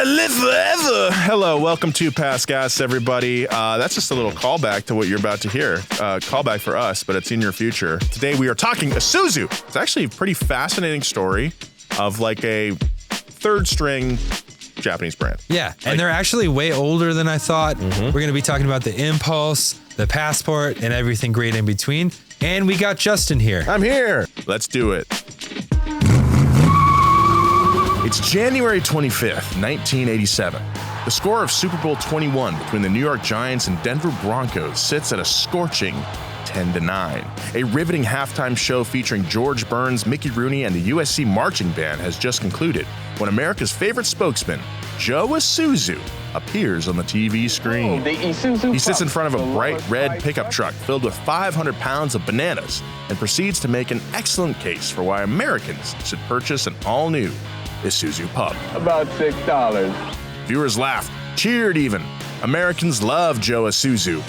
gotta live forever. Hello, welcome to Past Gas, everybody. That's just a little callback to what you're about to hear. Callback for us, but it's in your future. Today we are talking Isuzu. It's actually a pretty fascinating story of like a third string Japanese brand. Yeah, and they're actually way older than I thought. We're going to be talking about the Impulse, the Passport, and everything great in between. And we got Justin here. I'm here. Let's do it. It's January 25th, 1987. The score of Super Bowl 21 between the New York Giants and Denver Broncos sits at a scorching 10-9. A riveting halftime show featuring George Burns, Mickey Rooney, and the USC marching band has just concluded when America's favorite spokesman, Joe Isuzu, appears on the TV screen. He sits in front of a bright red pickup truck filled with 500 pounds of bananas and proceeds to make an excellent case for why Americans should purchase an all-new Isuzu Pub. About $6. Viewers laughed, cheered even. Americans love Joe Isuzu,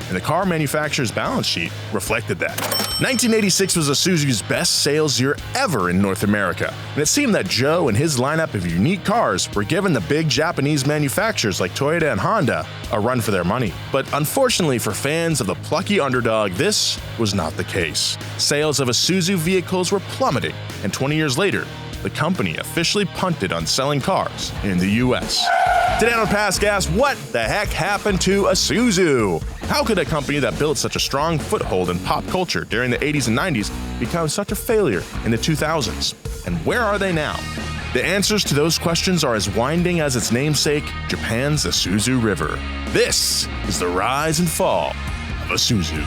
and the car manufacturer's balance sheet reflected that. 1986 was Isuzu's best sales year ever in North America, and it seemed that Joe and his lineup of unique cars were giving the big Japanese manufacturers like Toyota and Honda a run for their money. But unfortunately for fans of the plucky underdog, this was not the case. Sales of Isuzu vehicles were plummeting, and 20 years later, the company officially punted on selling cars in the US. Today on Past Gas, what the heck happened to Isuzu? How could a company that built such a strong foothold in pop culture during the 80s and 90s become such a failure in the 2000s? And where are they now? The answers to those questions are as winding as its namesake, Japan's Isuzu River. This is the rise and fall of Isuzu.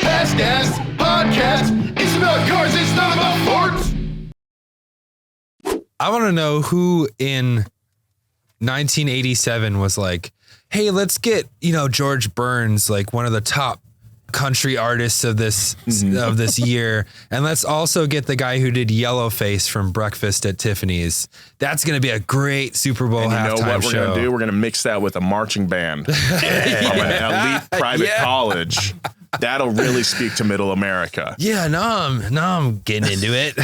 Past Gas Podcast. It's about cars, it's not about forts. I want to know who in 1987 was like, hey, let's get, George Burns, like one of the top country artists of this year. And let's also get the guy who did Yellowface from Breakfast at Tiffany's. That's going to be a great Super Bowl halftime show. And you know what we're going to do? We're going to mix that with a marching band from an elite private college. That'll really speak to middle America. Yeah, now I'm getting into it.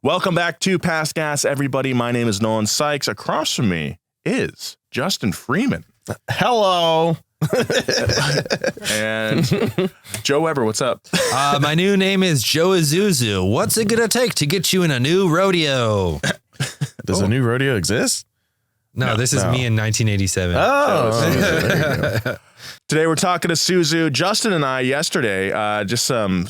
Welcome back to Past Gas, everybody. My name is Nolan Sykes. Across from me is Justin Freeman. Hello. And Joe Weber, what's up? My new name is Joe Isuzu. What's it gonna take to get you in a new rodeo? Does a new rodeo exist? No, this is me in 1987. There you go. Today we're talking to Isuzu. Justin and I yesterday, just some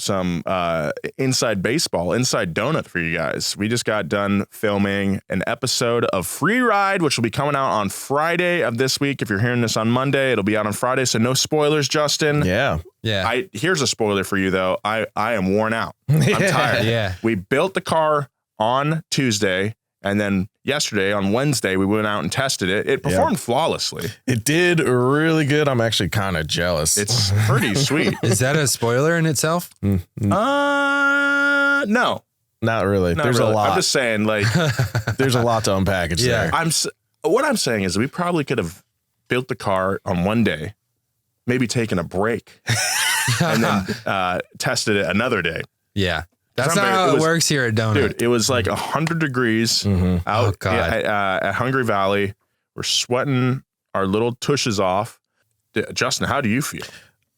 inside baseball, inside donut for you guys. We just got done filming an episode of Free Ride, which will be coming out on Friday of this week. If you're hearing this on Monday, it'll be out on Friday, so no spoilers, Justin. Yeah. Here's a spoiler for you, though. I am worn out. I'm tired. Yeah. We built the car on Tuesday, and then yesterday, on Wednesday, we went out and tested it. It performed flawlessly. It did really good. I'm actually kind of jealous. It's pretty sweet. Is that a spoiler in itself? No. Not really. Not There's really. a lot. I'm just saying, like, There's a lot to unpackage there. What I'm saying is we probably could have built the car on one day, maybe taken a break, and then tested it another day. Yeah. That's not how it works here at Donut. Dude, it was like 100 degrees out at Hungry Valley. We're sweating our little tushes off. Justin, how do you feel?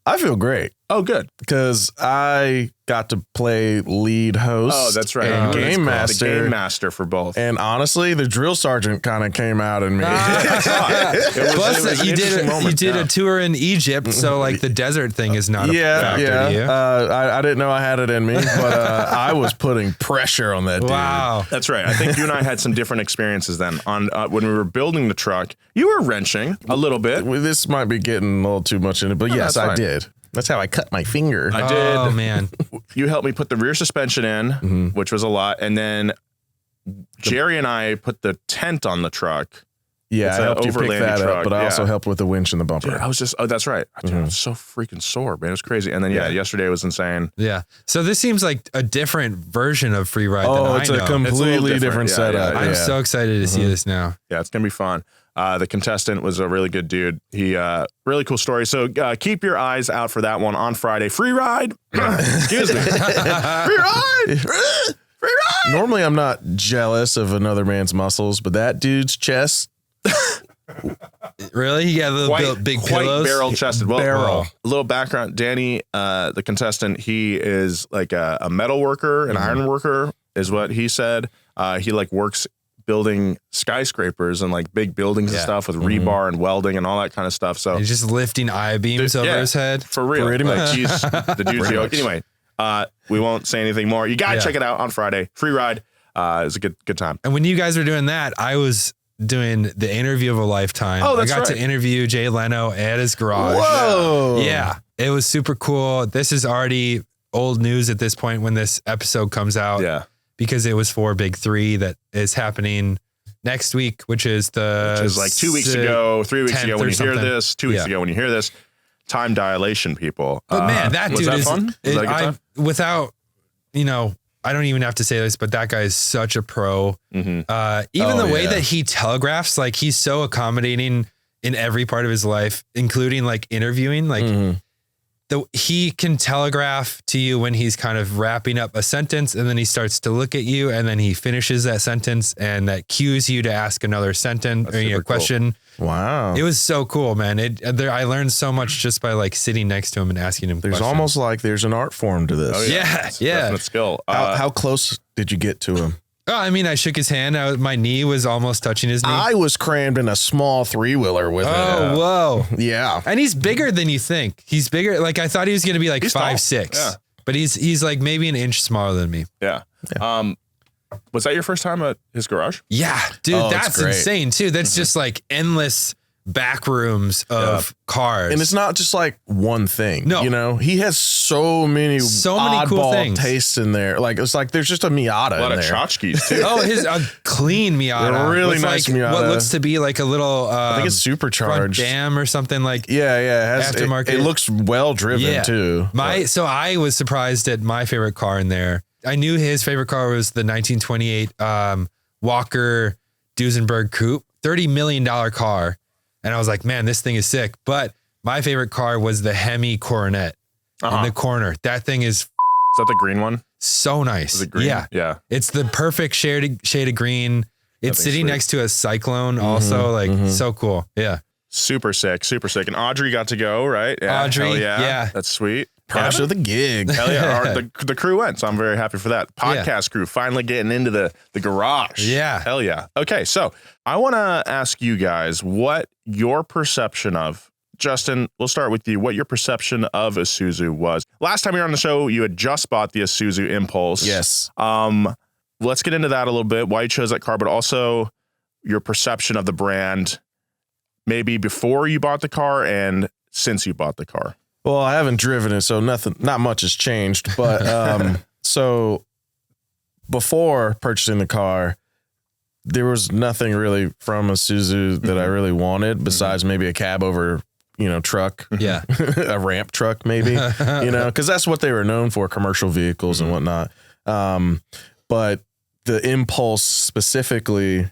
I feel great. Oh, good. Because I got to play lead host. Oh, that's right. And game master. The game master for both. And honestly, the drill sergeant kind of came out in me. Plus, you did a tour in Egypt, so like the desert thing is not a factor to you. I didn't know I had it in me, but I was putting pressure on that dude. Wow. That's right. I think you and I had some different experiences then. On when we were building the truck, you were wrenching a little bit. This might be getting a little too much in it, but yes, I did. That's how I cut my finger. I did. Oh, man. You helped me put the rear suspension in, which was a lot. And then Jerry and I put the tent on the truck. Yeah, I helped you pick that truck. up, but I also helped with the winch and the bumper. Dude, I was just, that's right. Dude, I was so freaking sore, man. It was crazy. And then, yesterday was insane. Yeah. So this seems like a different version of Free Ride than I know. It's a completely different setup. I'm so excited to see this now. Yeah, it's going to be fun. The contestant was a really good dude. He really cool story. So keep your eyes out for that one on Friday. Free ride. Excuse me. Free ride. Free ride. Normally, I'm not jealous of another man's muscles, but that dude's chest. Really? You got little big quite pillows? barrel chested. Well, Barrel. a little background. Danny, the contestant, he is like a metal worker, an iron worker is what he said. He like works building skyscrapers and like big buildings and stuff with rebar and welding and all that kind of stuff. So He's just lifting I-beams over his head. for real. Pretty much. Like, he's the dude's yoke. Anyway, we won't say anything more. You got to check it out on Friday. Free ride. It was a good time. And when you guys were doing that, I was doing the interview of a lifetime. Oh, that's I got right. to interview Jay Leno at his garage. Whoa. Yeah, it was super cool. This is already old news at this point when this episode comes out. Yeah. Because it was for Big 3 that is happening next week, which is like 2 weeks ago, 3 weeks ago when you hear this, 2 weeks ago when you hear this. Time dilation, people. But man, that was dude that is fun? Was that a good time? without, I don't even have to say this, but that guy is such a pro. Even the way that he telegraphs, like he's so accommodating in every part of his life, including like interviewing, like he can telegraph to you when he's kind of wrapping up a sentence and then he starts to look at you and then he finishes that sentence and that cues you to ask another sentence or question. Wow. It was so cool, man. I learned so much just by like sitting next to him and asking him There's questions. almost like there's an art form to this. Oh, Yeah. It's a definite skill. How close did you get to him? Oh, I mean, I shook his hand. My knee was almost touching his knee. I was crammed in a small 3-wheeler with Oh, whoa. it. Yeah. And he's bigger than you think. He's bigger. Like I thought he was going to be like He's tall. 5'6", Yeah. but he's like maybe an inch smaller than me. Yeah. Was that your first time at his garage? Yeah, dude, Oh, it's that's great. insane too. That's just like endless back rooms of cars. And it's not just like one thing. No. He has so many cool oddball things. tastes in there. Like it's like there's just a Miata A lot in of there. tchotchkes, too. Oh, a clean Miata. A really with nice like Miata. What looks to be like a little I think it's front supercharged. dam or something like. Yeah. It has Aftermarket. It looks well driven too. So I was surprised at my favorite car in there. I knew his favorite car was the 1928 Walker Duesenberg Coupe, $30 million car. And I was like, man, this thing is sick. But my favorite car was the Hemi Coronet in the corner. That thing is Is that the green one? so nice. Is it green? Yeah. Yeah. It's the perfect shade of green. It's thing's sitting sweet. next to a Cyclone also. So cool. Yeah. Super sick. Super sick. And Audrey got to go, right? Yeah. Audrey, Hell yeah. That's sweet. Props of the gig. Hell yeah. The crew went, so I'm very happy for that. Podcast crew finally getting into the garage. Yeah. Hell yeah. Okay, so I want to ask you guys what your perception of, Justin, we'll start with you, what your perception of Isuzu was. Last time you were on the show, you had just bought the Isuzu Impulse. Yes. Let's get into that a little bit, why you chose that car, but also your perception of the brand, maybe before you bought the car and since you bought the car. Well, I haven't driven it, so not much has changed. But so before purchasing the car, there was nothing really from Isuzu that I really wanted besides maybe a cab over, truck. Yeah. A ramp truck, maybe, because that's what they were known for, commercial vehicles and whatnot. But the Impulse specifically,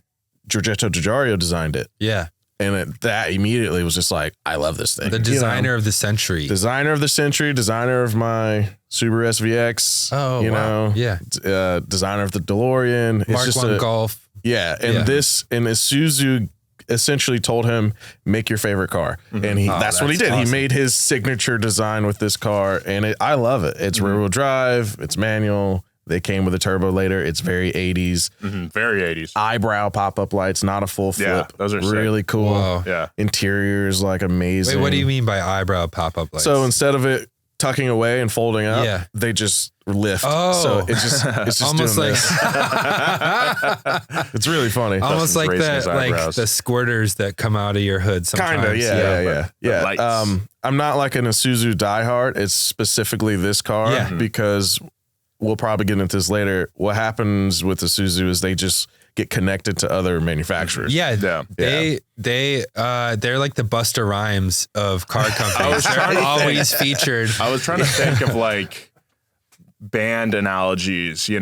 Giorgetto Giugiaro designed it. Yeah. And that immediately was just like, I love this thing. The designer of the century. Designer of the century, designer of my Subaru SVX. Oh, wow. Yeah. Designer of the DeLorean. It's Mark just I Golf. Yeah. And Isuzu essentially told him, make your favorite car. And that's what he did. awesome. He made his signature design with this car. And I love it. It's rear wheel drive. It's manual. They came with a turbo later. It's very 80s. Very 80s. Eyebrow pop-up lights, not a full flip. Yeah, those are sick. really cool. Whoa. Yeah. Interior is like amazing. Wait, what do you mean by eyebrow pop-up lights? So instead of it tucking away and folding up, they just lift. Oh. So it's just almost doing like this. It's really funny. almost like raising his the eyebrows. squirters that come out of your hood sometimes. Kind of, yeah. the lights. I'm not like an Isuzu diehard. It's specifically this car because we'll probably get into this later. What happens with Isuzu is they just get connected to other manufacturers. Yeah, Yeah. they're like the Busta Rhymes of car companies. They're trying to always featured. I was trying to think of like band analogies, your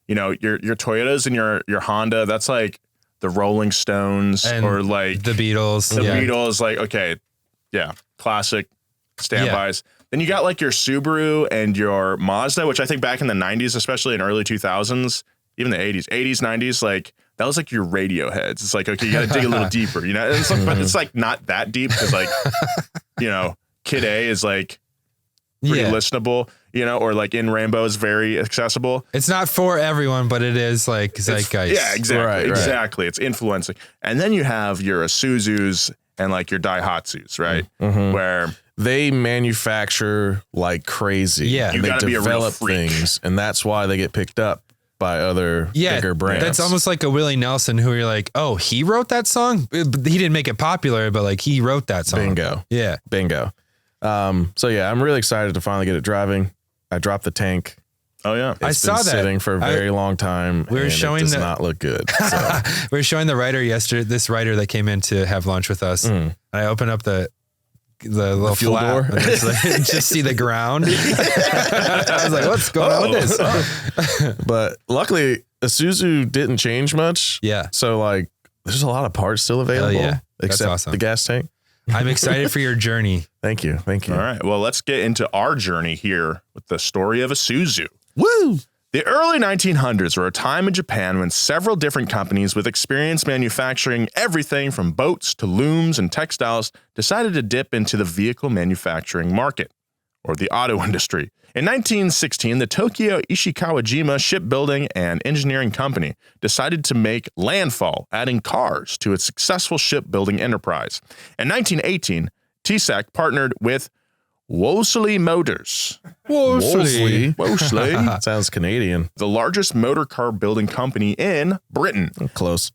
Toyotas and your Honda. That's like the Rolling Stones And or like the Beatles. the Beatles, like, okay, yeah, classic standbys. Then you got like your Subaru and your Mazda, which I think back in the 90s, especially in early 2000s, even the 80s, 90s, like that was like your Radioheads. It's like, okay, you got to dig a little deeper, you know? And it's like, but it's like not that deep because like, you know, Kid A is like pretty listenable, you know, or like In Rainbow is very accessible. It's not for everyone, but it is like zeitgeist. Yeah, exactly. Exactly. It's influencing. And then you have your Isuzus and like your Daihatsus, right? Where they manufacture like crazy. Yeah. You they gotta be a real develop freak. things, and that's why they get picked up by other bigger brands. That's almost like a Willie Nelson, who you're like, oh, he wrote that song? He didn't make it popular, but like he wrote that song. Bingo. Yeah. Bingo. So yeah, I'm really excited to finally get it driving. I dropped the tank. oh yeah. I It's saw been that. sitting for a very long time. we were and showing it does the- not look good. So. We were showing the writer yesterday, this writer that came in to have lunch with us. And I opened up the little fuel flap door? and just see the ground. I was like, what's going on with this? But luckily, Isuzu didn't change much. Yeah. So like, there's a lot of parts still available. yeah. That's Except awesome. the gas tank. I'm excited for your journey. Thank you. Thank you. All right. Well, let's get into our journey here with the story of Isuzu. Woo! The early 1900s were a time in Japan when several different companies with experience manufacturing everything from boats to looms and textiles decided to dip into the vehicle manufacturing market, or the auto industry. In 1916, the Tokyo Ishikawajima Shipbuilding and Engineering Company decided to make landfall, adding cars to its successful shipbuilding enterprise. In 1918, TSEC partnered with Wolseley Motors. Wolseley. Wolseley. Sounds Canadian. The largest motor car building company in Britain, Close.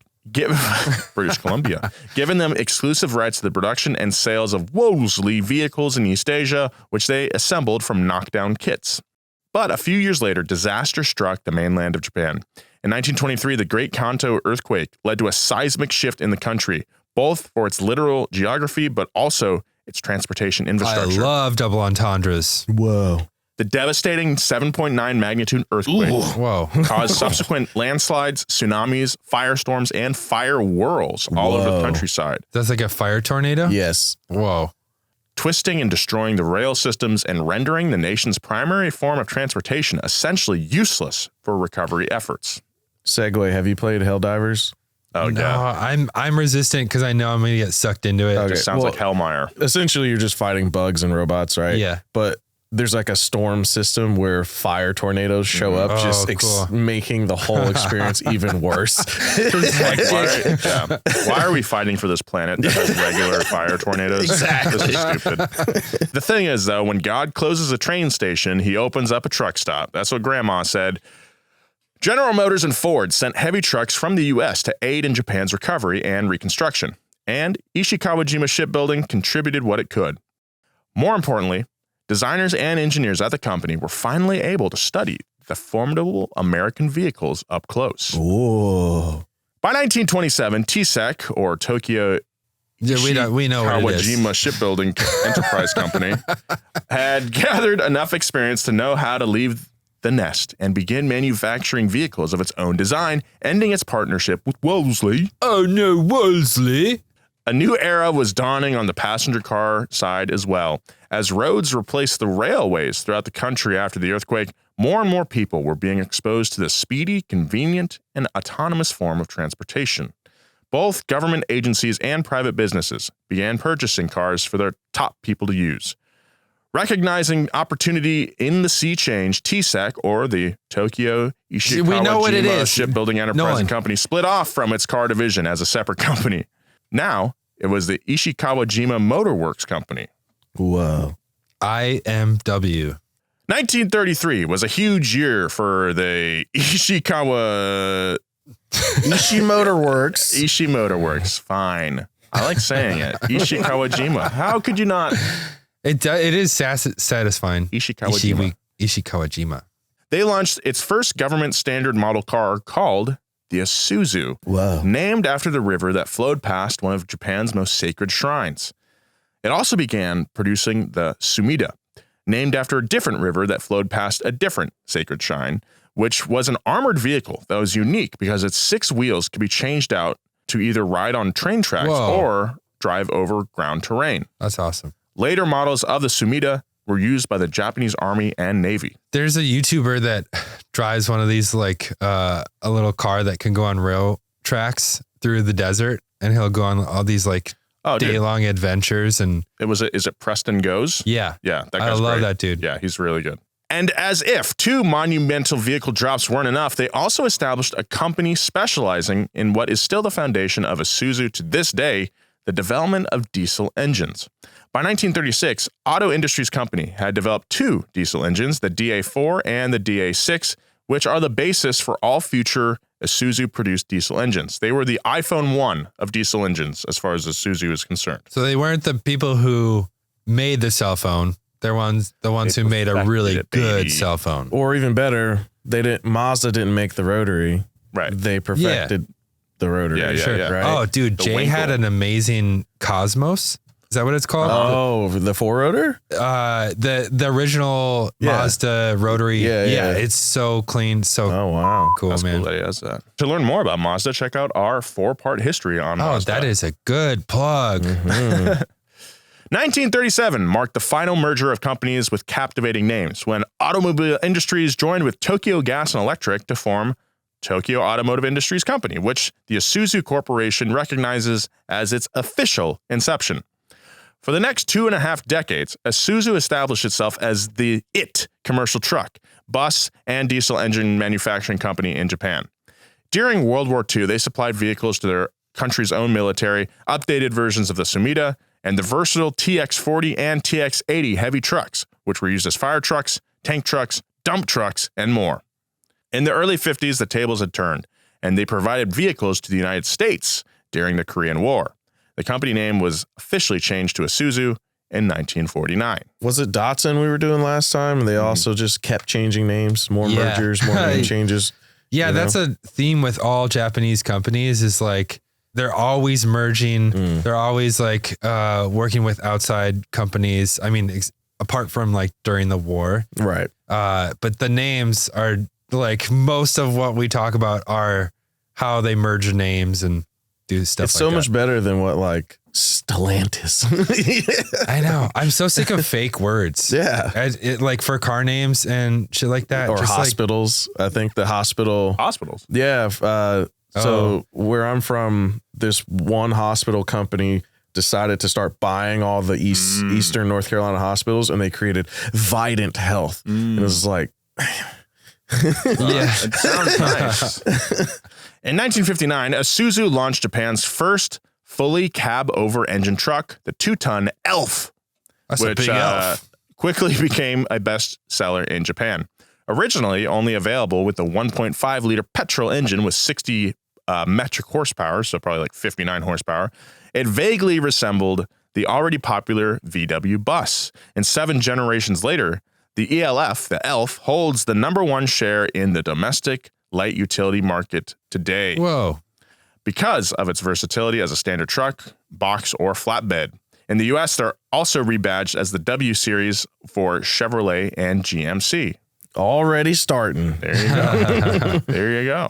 British Columbia, giving them exclusive rights to the production and sales of Wolseley vehicles in East Asia, which they assembled from knockdown kits. But a few years later, disaster struck the mainland of Japan. In 1923, the Great Kanto earthquake led to a seismic shift in the country, both for its literal geography, but also its transportation I infrastructure. love double entendres. Whoa. The devastating 7.9 magnitude earthquake Whoa. caused subsequent landslides, tsunamis, firestorms, and fire whirls all over the countryside, That's like a fire tornado? Yes. Whoa. twisting and destroying the rail systems and rendering the nation's primary form of transportation essentially useless for recovery efforts. Segue. Have you played Helldivers? Oh, No, yeah. I'm resistant because I know I'm gonna get sucked into it. Okay. It sounds well, like Hellmire. Essentially, you're just fighting bugs and robots, right? Yeah. But there's like a storm system where fire tornadoes show up, Oh, just cool. making the whole experience even worse. Like, why are we fighting for this planet that has regular fire tornadoes? Exactly. This is stupid. The thing is, though, when God closes a train station, he opens up a truck stop. That's what Grandma said. General Motors and Ford sent heavy trucks from the U.S. to aid in Japan's recovery and reconstruction, and Ishikawajima Shipbuilding contributed what it could. More importantly, designers and engineers at the company were finally able to study the formidable American vehicles up close. Whoa. By 1927, TSEC, or Tokyo Yeah, we know what it is. Kawajima Shipbuilding Enterprise Company, had gathered enough experience to know how to leave the nest and begin manufacturing vehicles of its own design, ending its partnership with Wolseley. Oh no, Wolseley. A new era was dawning on the passenger car side as well. As roads replaced the railways throughout the country after the earthquake, more and more people were being exposed to the speedy, convenient, and autonomous form of transportation. Both government agencies and private businesses began purchasing cars for their top people to use. Recognizing opportunity in the sea change, TSEC, or the Tokyo We know what it Ishikawajima is. Shipbuilding Enterprise Nolan. and Company, split off from its car division as a separate company. Now, it was the Ishikawajima Motor Works Company. Whoa. IMW. 1933 was a huge year for the Ishikawa Motor Works. Ishi Motor Works. Fine. I like saying it. Ishikawajima. How could you not? It is satisfying. Ishikawajima. Ishikawajima. They launched its first government standard model car called the Isuzu, Whoa. named after the river that flowed past one of Japan's most sacred shrines. It also began producing the Sumida, named after a different river that flowed past a different sacred shrine, which was an armored vehicle that was unique because its 6 wheels could be changed out to either ride on train tracks or drive over ground terrain. That's awesome. Later models of the Sumida were used by the Japanese Army and Navy. There's a YouTuber that drives one of these, like a little car that can go on rail tracks through the desert, and he'll go on all these like day-long adventures. And is it Preston Goes? Yeah. Yeah. That I guy's love great. that dude. Yeah, he's really good. And as if 2 monumental vehicle drops weren't enough, they also established a company specializing in what is still the foundation of Isuzu to this day, the development of diesel engines. By 1936, Auto Industries Company had developed 2 diesel engines, the DA4 and the DA6, which are the basis for all future Isuzu-produced diesel engines. They were the iPhone 1 of diesel engines as far as Isuzu is concerned. So they weren't the people who made the cell phone. They're the ones who made a really good cell phone. Or even better, Mazda didn't make the rotary. Right. They perfected the rotary. Yeah. Right? Oh, dude, The Jay Winkle. had an amazing Cosmos. Is that what it's called? Oh, the 4-rotor? The original Mazda rotary. Yeah. It's so clean. So Oh, wow. cool, That's man. cool that he has that. To learn more about Mazda, check out our 4-part history on Mazda. That is a good plug. 1937 marked the final merger of companies with captivating names when Automobile Industries joined with Tokyo Gas and Electric to form Tokyo Automotive Industries Company, which the Isuzu Corporation recognizes as its official inception. For the next 2.5 decades, Isuzu established itself as the commercial truck, bus, and diesel engine manufacturing company in Japan. During World War II, they supplied vehicles to their country's own military, updated versions of the Sumida, and the versatile TX40 and TX80 heavy trucks, which were used as fire trucks, tank trucks, dump trucks, and more. In the early 50s, the tables had turned, and they provided vehicles to the United States during the Korean War. The company name was officially changed to Isuzu in 1949. Was it Datsun we were doing last time? They also just kept changing names, more mergers, more name changes. Yeah, that's a theme with all Japanese companies is like they're always merging. They're always like working with outside companies. I mean, apart from like during the war. Right. But the names are like most of what we talk about are how they merge names and do stuff It's like so that. much better than what like Stellantis. I know. I'm so sick of fake words. Yeah. Like for car names and shit like that. Or just hospitals. I think the hospital. Hospitals. Yeah. So where I'm from, this one hospital company decided to start buying all the Eastern North Carolina hospitals, and they created Vidant Health. And it was like, It sounds nice. In 1959, Isuzu launched Japan's first fully cab-over engine truck, the 2-ton Elf, That's a which big elf. quickly became a bestseller in Japan. Originally only available with the 1.5-liter petrol engine with 60 metric horsepower, so probably like 59 horsepower, it vaguely resembled the already popular VW bus. And 7 generations later, the ELF, the Elf, holds the #1 share in the domestic light utility market today. Whoa. Because of its versatility as a standard truck, box, or flatbed. In the US, they're also rebadged as the W Series for Chevrolet and GMC. already starting. There you go. There you go.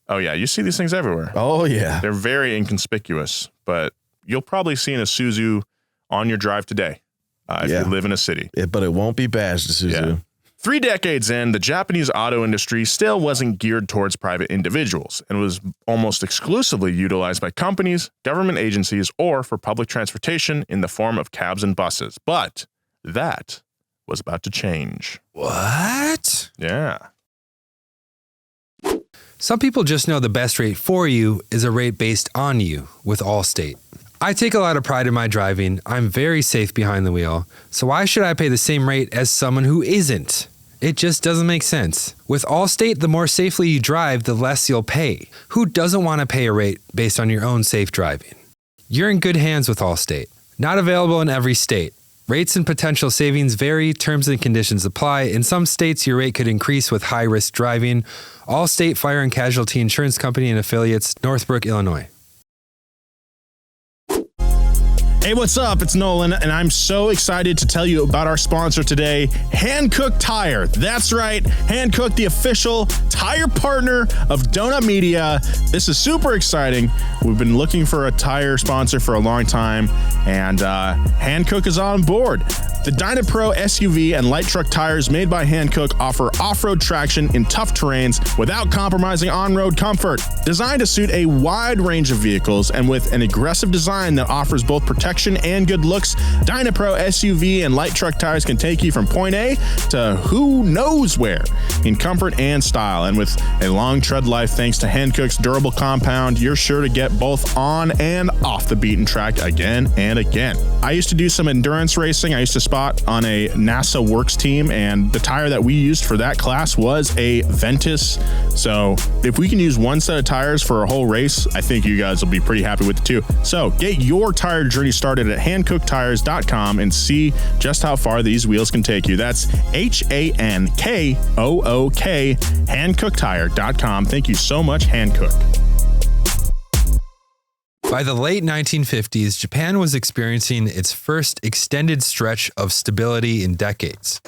Oh, yeah. You see these things everywhere. Oh, yeah. They're very inconspicuous, but you'll probably see an Isuzu on your drive today if you live in a city. But it won't be badged Isuzu. Yeah. 3 decades in, the Japanese auto industry still wasn't geared towards private individuals and was almost exclusively utilized by companies, government agencies, or for public transportation in the form of cabs and buses. But that was about to change. What? Yeah. Some people just know the best rate for you is a rate based on you with Allstate. I take a lot of pride in my driving. I'm very safe behind the wheel. So why should I pay the same rate as someone who isn't? It just doesn't make sense. With Allstate, the more safely you drive, the less you'll pay. Who doesn't want to pay a rate based on your own safe driving? You're in good hands with Allstate. Not available in every state. Rates and potential savings vary, terms and conditions apply. In some states, your rate could increase with high-risk driving. Allstate Fire and Casualty Insurance Company and Affiliates, Northbrook, Illinois. Hey, what's up? It's Nolan, and I'm so excited to tell you about our sponsor today, Hankook Tire. That's right, Hankook, the official tire partner of Donut Media. This is super exciting. We've been looking for a tire sponsor for a long time, and Hankook is on board. The Dynapro SUV and light truck tires made by Hankook offer off-road traction in tough terrains without compromising on-road comfort. Designed to suit a wide range of vehicles and with an aggressive design that offers both protection and good looks, Dynapro SUV and light truck tires can take you from point A to who knows where in comfort and style. And with a long tread life thanks to Hankook's durable compound, you're sure to get both on and off the beaten track again and again. I used to do some endurance racing. I used to spot on a NASA Works team, and the tire that we used for that class was a Ventus. So if we can use one set of tires for a whole race, I think you guys will be pretty happy with it too. So get your tire journey started at hankooktires.com and see just how far these wheels can take you. That's HANKOOK, hankooktire.com. Thank you so much, Hankook. By the late 1950s, Japan was experiencing its first extended stretch of stability in decades.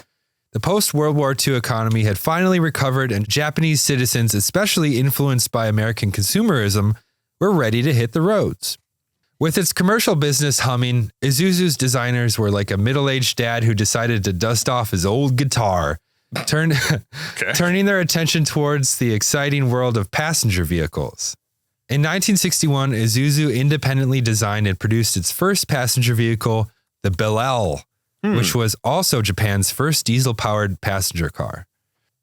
The post-World War II economy had finally recovered, and Japanese citizens, especially influenced by American consumerism, were ready to hit the roads. With its commercial business humming, Isuzu's designers were like a middle-aged dad who decided to dust off his old guitar, turning their attention towards the exciting world of passenger vehicles. In 1961, Isuzu independently designed and produced its first passenger vehicle, the Belle, which was also Japan's first diesel-powered passenger car.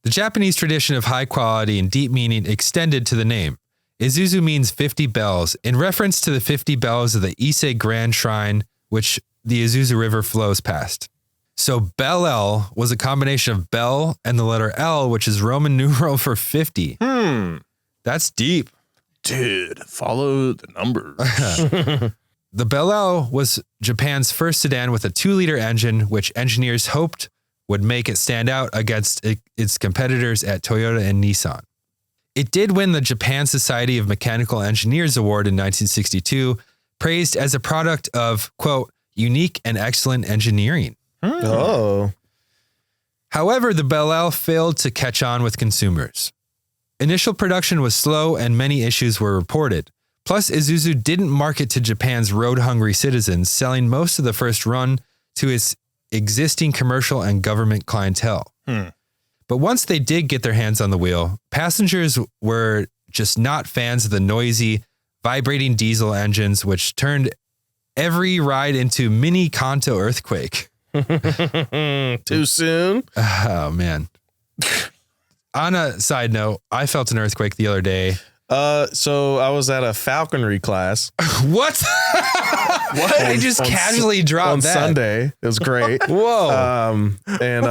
The Japanese tradition of high quality and deep meaning extended to the name. Isuzu means 50 bells, in reference to the 50 bells of the Ise Grand Shrine, which the Isuzu River flows past. So Belle was a combination of bell and the letter L, which is Roman numeral for 50. That's deep. Dude, follow the numbers. The Belle was Japan's first sedan with a 2-liter engine, which engineers hoped would make it stand out against its competitors at Toyota and Nissan. It did win the Japan Society of Mechanical Engineers Award in 1962, praised as a product of, quote, unique and excellent engineering. Oh. However, the Belle failed to catch on with consumers. Initial production was slow and many issues were reported. Plus, Isuzu didn't market to Japan's road-hungry citizens, selling most of the first run to its existing commercial and government clientele. But once they did get their hands on the wheel, passengers were just not fans of the noisy, vibrating diesel engines, which turned every ride into mini Kanto earthquake. Too soon? Oh, man. On a side note, I felt an earthquake the other day. So I was at a falconry class. What? What? I just casually dropped on that. Sunday. It was great. Whoa. And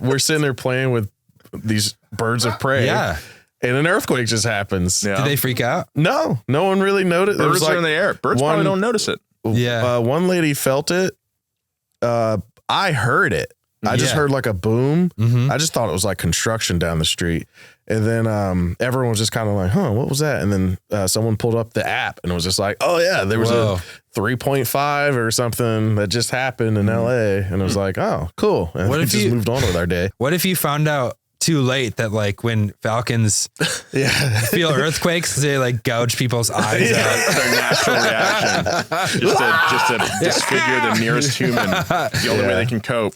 we're sitting there playing with these birds of prey. Yeah. And an earthquake just happens. Yeah. Did they freak out? No one really noticed. Birds are in the air. Birds probably don't notice it. Yeah. One lady felt it. I heard it. I just heard like a boom. I just thought it was like construction down the street. And then everyone was just kind of like, huh, what was that? And then someone pulled up the app and it was just like, oh, yeah, there was a 3.5 or something that just happened in LA. And it was like, oh, cool. And we just moved on with our day. What if you found out too late that like when falcons feel earthquakes, they like gouge people's eyes out? Their natural reaction. Just to disfigure the nearest human. The only way they can cope.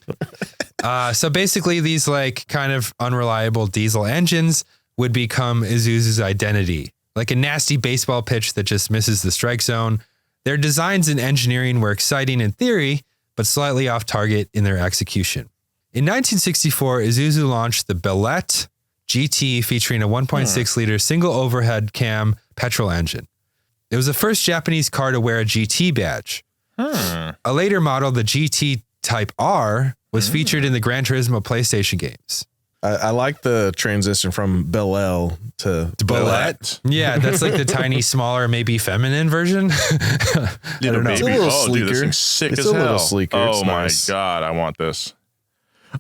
So basically these like kind of unreliable diesel engines would become Isuzu's identity, like a nasty baseball pitch that just misses the strike zone. Their designs and engineering were exciting in theory, but slightly off target in their execution. In 1964, Isuzu launched the Bellette GT featuring a 1.6-liter single overhead cam petrol engine. It was the first Japanese car to wear a GT badge. A later model, the GT Type R, was featured in the Gran Turismo PlayStation games. I like the transition from Belle to Bellette. Yeah, that's like the tiny, smaller, maybe feminine version. I don't know. It's a little sleeker. Dude, this thing's sick It's as a hell. little sleeker. Oh It's my nice. God, I want this.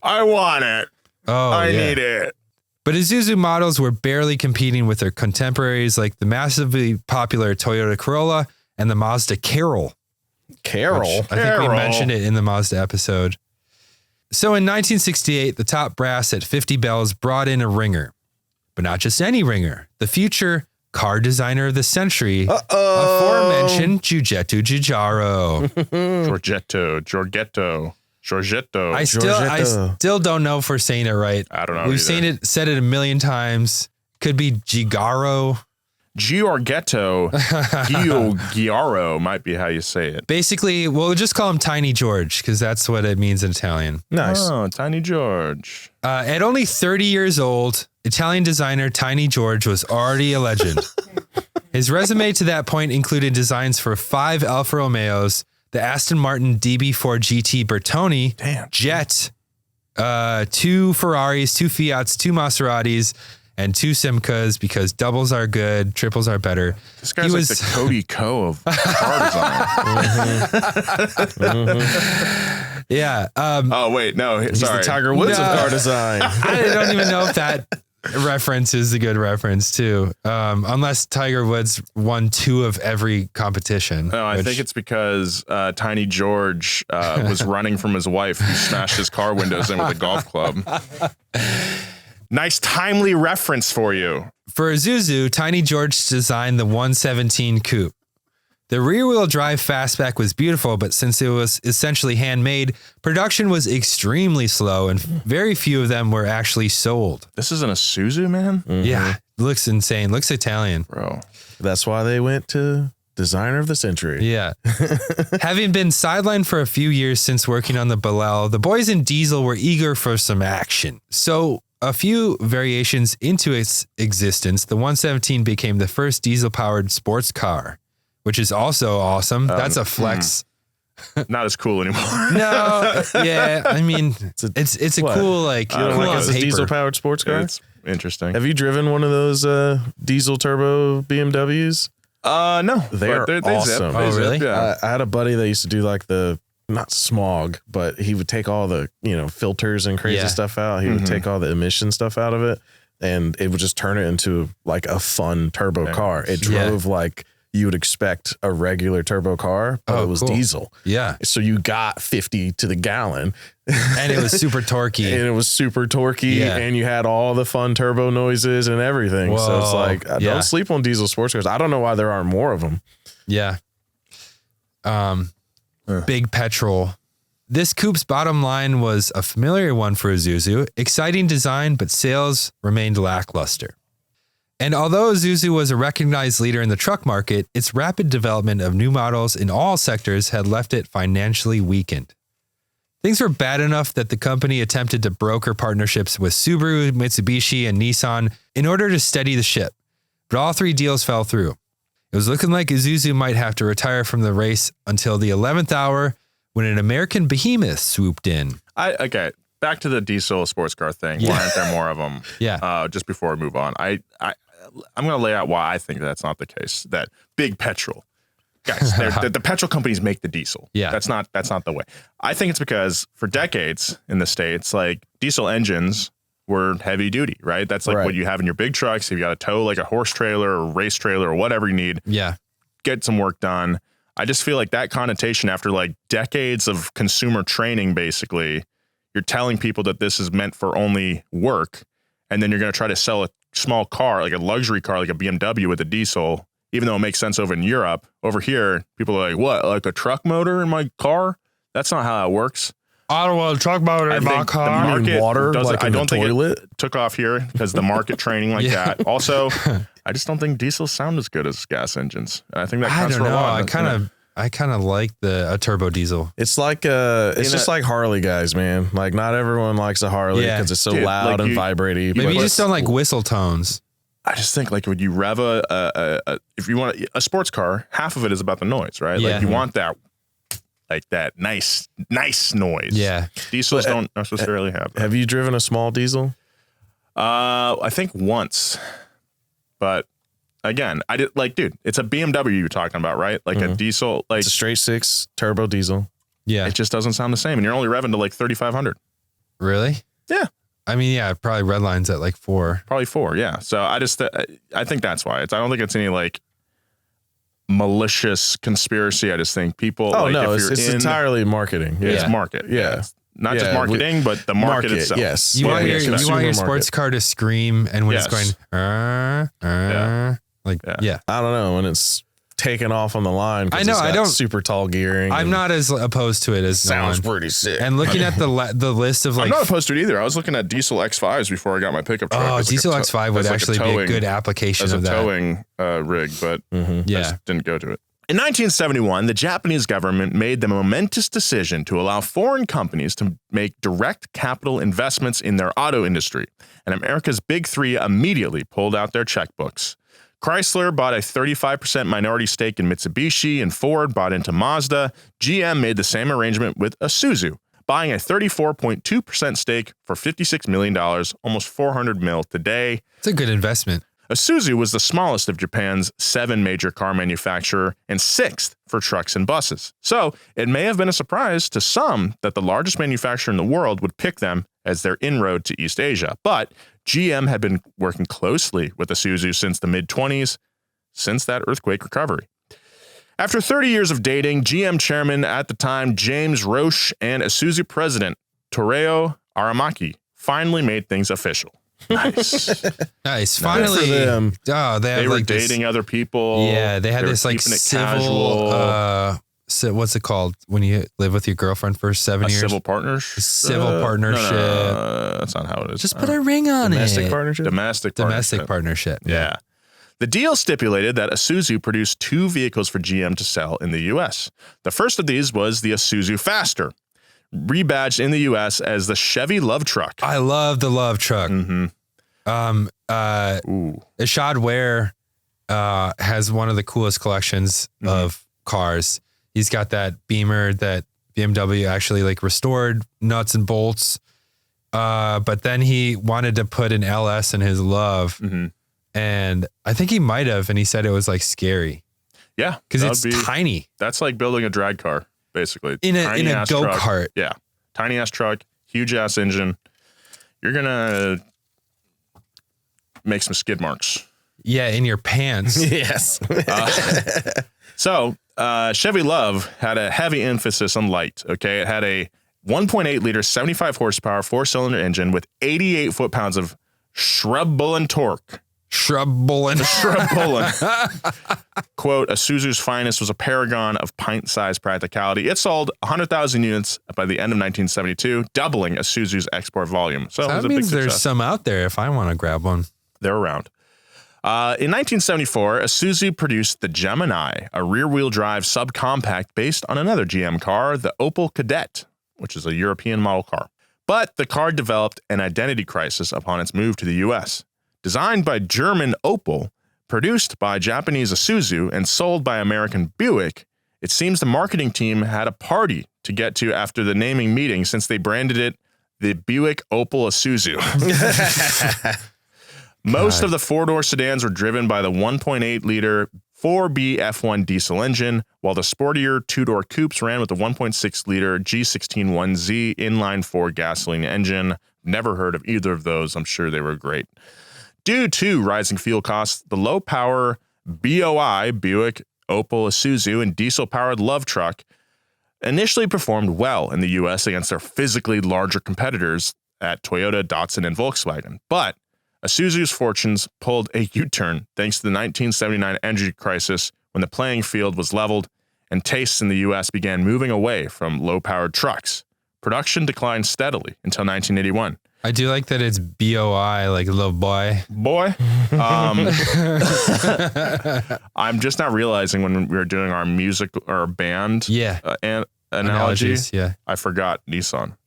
I want it. Oh, I yeah. need it. But Isuzu models were barely competing with their contemporaries like the massively popular Toyota Corolla and the Mazda Carol. Carol. I think we mentioned it in the Mazda episode. So in 1968, the top brass at 50 bells brought in a ringer, but not just any ringer. The future car designer of the century, aforementioned Giorgetto Giugiaro. Giorgetto. I still don't know if we're saying it right. I don't know. We've said it a million times. Could be Giugiaro. Giorgetto Giugiaro might be how you say it. Basically, we'll just call him Tiny George because that's what it means in Italian. Nice. Oh, Tiny George. At only 30 years old, Italian designer Tiny George was already a legend. His resume to that point included designs for 5 Alfa Romeos, the Aston Martin DB4 GT Bertoni, Jet, 2 Ferraris, 2 Fiats, 2 Maseratis, and 2 Simcas because doubles are good, triples are better. This guy's like the Cody Ko of car design. Yeah. Oh, wait. No, He's sorry. the Tiger Woods of car design. I don't even know if that reference is a good reference, too. Unless Tiger Woods won 2 of every competition. No, I think it's because Tiny George was running from his wife who smashed his car windows in with a golf club. Nice timely reference for you. For Isuzu, Tiny George designed the 117 Coupe. The rear-wheel drive fastback was beautiful, but since it was essentially handmade, production was extremely slow and very few of them were actually sold. This isn't a Isuzu, man? Yeah, looks insane. Looks Italian. Bro. That's why they went to Designer of the Century. Yeah. Having been sidelined for a few years since working on the Balel, the boys in Diesel were eager for some action. So a few variations into its existence, the 117 became the first diesel-powered sports car, which is also awesome. That's a flex. Not as cool anymore. No, yeah, I mean, it's a what? cool, like, You don't cool like on it's a paper. diesel-powered sports car? It's interesting. Have you driven one of those diesel turbo BMWs? No. They're but awesome. Oh, really? Yeah. I had a buddy that used to do like not smog, but he would take all the, filters and crazy stuff out. He would take all the emission stuff out of it and it would just turn it into like a fun turbo car. It drove like you would expect a regular turbo car, but it was diesel. Yeah. So you got 50 to the gallon. And it was super torquey. And you had all the fun turbo noises and everything. Whoa. So it's like, don't sleep on diesel sports cars. I don't know why there aren't more of them. Yeah. Big petrol. This coupe's bottom line was a familiar one for Isuzu. Exciting design, but sales remained lackluster. And although Isuzu was a recognized leader in the truck market, its rapid development of new models in all sectors had left it financially weakened. Things were bad enough that the company attempted to broker partnerships with Subaru, Mitsubishi, and Nissan in order to steady the ship, but all 3 deals fell through. It was looking like Isuzu might have to retire from the race until the 11th hour when an American behemoth swooped in. Okay, back to the diesel sports car thing. Why aren't there more of them? Yeah. Just before we move on, I'm going to lay out why I think that's not the case. That big petrol, guys, the petrol companies make the diesel. Yeah, that's not the way. I think it's because for decades in the States, like diesel engines were heavy duty, right? That's like what you have in your big trucks. If you got to tow like a horse trailer or race trailer or whatever you need, get some work done. I just feel like that connotation after like decades of consumer training, basically, you're telling people that this is meant for only work. And then you're going to try to sell a small car, like a luxury car, like a BMW with a diesel, even though it makes sense over in Europe. Over here, people are like, what, like a truck motor in my car? That's not how it works. I don't want a truck motor in my car. The market water, like I don't think toilet? it took off here because the market training like that. Also, I just don't think diesels sound as good as gas engines. And I think that counts for a lot. I kind of like a turbo diesel. It's like it's just like Harley guys, man. Like not everyone likes a Harley because it's so loud and vibrating. Maybe you just don't like whistle tones. I just think like when you rev if you want a sports car, half of it is about the noise, right? Yeah. Like you want that, like that nice noise. Yeah. Diesels don't necessarily have that. Have you driven a small diesel? I think once, but again, I did like, dude, it's a BMW you're talking about, right? Like a diesel, like it's a straight 6 turbo diesel. Yeah. It just doesn't sound the same. And you're only revving to like 3,500. Really? Yeah. I mean, yeah, probably red lines at like 4. Probably 4. Yeah. So I think that's why I don't think it's any like malicious conspiracy. I just think people. Oh like, no, if it's entirely marketing. Yeah. It's market. Yeah. It's not just marketing, but the market itself. Yes. You want your consumer sports car to scream, and when it's going, yeah. I don't know when it's taken off on the line. I know. I don't super tall gearing. I'm not as opposed to it as sounds Nolan. pretty sick. And looking at the list of like, I'm not opposed to it either. I was looking at diesel X5s before I got my pickup truck. oh, As diesel like X5 would actually be a good application as of a that. towing rig, but I just didn't go to it. In 1971, the Japanese government made the momentous decision to allow foreign companies to make direct capital investments in their auto industry, and America's big three immediately pulled out their checkbooks. Chrysler bought a 35% minority stake in Mitsubishi, and Ford bought into Mazda. GM made the same arrangement with Isuzu, buying a 34.2% stake for $56 million, almost $400 million today. It's a good investment. Isuzu was the smallest of Japan's 7 major car manufacturer and 6th for trucks and buses. So it may have been a surprise to some that the largest manufacturer in the world would pick them as their inroad to East Asia. But GM had been working closely with Isuzu since the mid-20s, since that earthquake recovery. After 30 years of dating, GM chairman at the time, James Roche, and Isuzu president, Toreo Aramaki, finally made things official. Nice. Finally, for them. Oh, they were dating other people. Yeah, they had were this like keeping it civil. casual. What's it called when you live with your girlfriend for 7 years? Civil partnership. Civil partnership. No, that's not how it is. Just put a ring on Domestic it. partnership? Domestic partnership. Yeah. The deal stipulated that Isuzu produced 2 vehicles for GM to sell in the U.S. The first of these was the Isuzu Faster, rebadged in the U.S. as the Chevy Love Truck. I love the Love Truck. Mm-hmm. Ishad Ware has one of the coolest collections of cars. He's got that Beamer that BMW actually like restored nuts and bolts. But then he wanted to put an LS in his Love. Mm-hmm. And I think he might have, and he said it was like scary. Yeah. Because it's tiny. That's like building a drag car, basically. In a go-kart. Yeah. Tiny ass truck, huge ass engine. You're going to make some skid marks. Yeah, in your pants. Yes. So Chevy Love had a heavy emphasis on light. Okay. It had a 1.8 liter, 75 horsepower, 4-cylinder engine with 88 foot-pounds of shrub-bullen torque. Shrub-bullen. Quote, Isuzu's finest was a paragon of pint-sized practicality. It sold 100,000 units by the end of 1972, doubling Isuzu's export volume. So that means there's some out there if I want to grab one. They're around. In 1974, Isuzu produced the Gemini, a rear-wheel drive subcompact based on another GM car, the Opel Kadett, which is a European model car. But the car developed an identity crisis upon its move to the U.S. Designed by German Opel, produced by Japanese Isuzu, and sold by American Buick, it seems the marketing team had a party to get to after the naming meeting since they branded it the Buick Opel Isuzu. Most of the 4-door sedans were driven by the 1.8-liter 4B F1 diesel engine, while the sportier 2-door coupes ran with the 1.6-liter G16 1Z inline-4 gasoline engine. Never heard of either of those. I'm sure they were great. Due to rising fuel costs, the low-power BOI, Buick, Opel, Isuzu, and diesel-powered Love Truck initially performed well in the U.S. against their physically larger competitors at Toyota, Datsun, and Volkswagen. But Isuzu's fortunes pulled a U-turn thanks to the 1979 energy crisis when the playing field was leveled and tastes in the U.S. began moving away from low-powered trucks. Production declined steadily until 1981. I do like that it's BOI, like little boy. Boy. I'm just not realizing when we were doing our music or band analogies. Yeah. I forgot Nissan.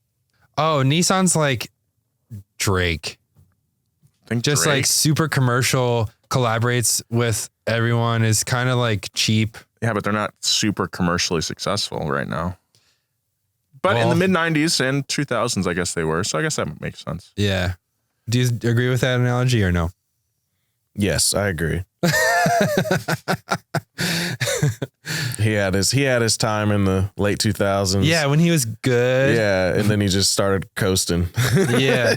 Oh, Nissan's like Drake. Just Drake. like super commercial, collaborates with everyone, is kind of like cheap. Yeah, but they're not super commercially successful right now. But Well, in the mid-90s and 2000s, I guess they were. So I guess that makes sense. Yeah. Do you agree with that analogy or no? Yes, I agree. He had his time in the late 2000s. Yeah, when he was good. Yeah, and then he just started coasting. Yeah.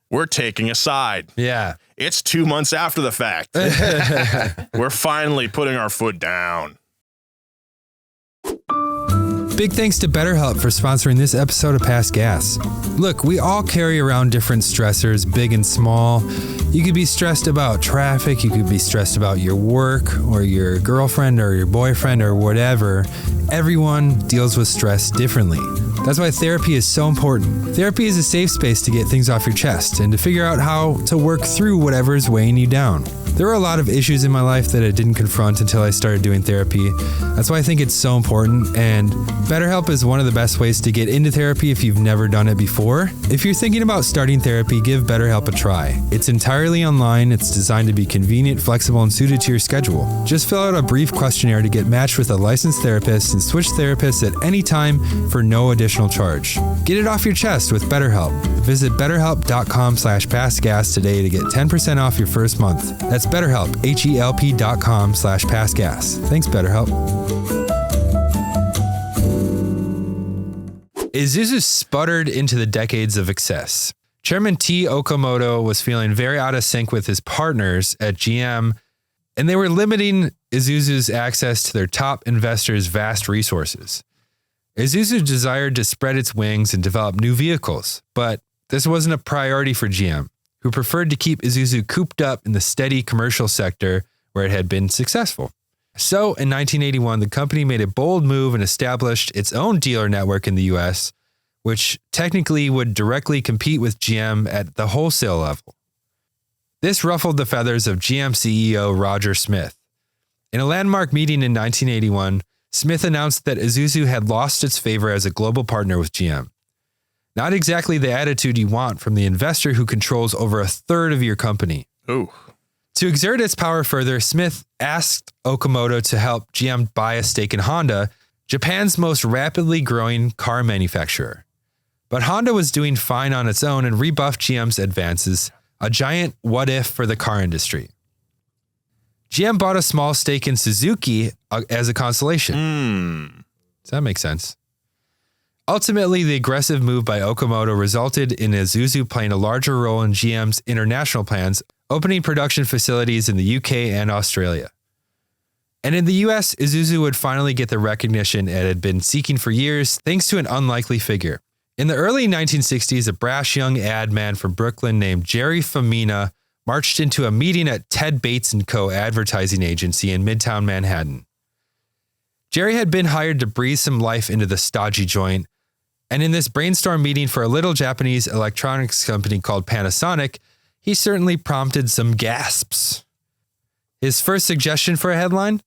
We're taking a side. Yeah. It's 2 months after the fact. We're finally putting our foot down. Big thanks to BetterHelp for sponsoring this episode of Past Gas. Look, we all carry around different stressors, big and small. You could be stressed about traffic, you could be stressed about your work or your girlfriend or your boyfriend or whatever. Everyone deals with stress differently. That's why therapy is so important. Therapy is a safe space to get things off your chest and to figure out how to work through whatever is weighing you down. There were a lot of issues in my life that I didn't confront until I started doing therapy. That's why I think it's so important, and BetterHelp is one of the best ways to get into therapy if you've never done it before. If you're thinking about starting therapy, give BetterHelp a try. It's entirely online, it's designed to be convenient, flexible, and suited to your schedule. Just fill out a brief questionnaire to get matched with a licensed therapist and switch therapists at any time for no additional charge. Get it off your chest with BetterHelp. Visit betterhelp.com/pastgas today to get 10% off your first month. That's BetterHelp, HELP.com/pastgas. Thanks, BetterHelp. Isuzu sputtered into the decades of excess. Chairman T. Okamoto was feeling very out of sync with his partners at GM, and they were limiting Isuzu's access to their top investors' vast resources. Isuzu desired to spread its wings and develop new vehicles, but this wasn't a priority for GM, who preferred to keep Isuzu cooped up in the steady commercial sector where it had been successful. So in 1981, the company made a bold move and established its own dealer network in the US, which technically would directly compete with GM at the wholesale level. This ruffled the feathers of GM CEO Roger Smith. In a landmark meeting in 1981, Smith announced that Isuzu had lost its favor as a global partner with GM. Not exactly the attitude you want from the investor who controls over a third of your company. Ooh. To exert its power further, Smith asked Okamoto to help GM buy a stake in Honda, Japan's most rapidly growing car manufacturer. But Honda was doing fine on its own and rebuffed GM's advances, a giant what if for the car industry. GM bought a small stake in Suzuki as a consolation. Does that make sense? Ultimately, the aggressive move by Okamoto resulted in Isuzu playing a larger role in GM's international plans, opening production facilities in the UK and Australia. And in the US, Isuzu would finally get the recognition it had been seeking for years, thanks to an unlikely figure. In the early 1960s, a brash young ad man from Brooklyn named Jerry Famina marched into a meeting at Ted Bates & Co. advertising agency in Midtown Manhattan. Jerry had been hired to breathe some life into the stodgy joint, and in this brainstorm meeting for a little Japanese electronics company called Panasonic, he certainly prompted some gasps. His first suggestion for a headline?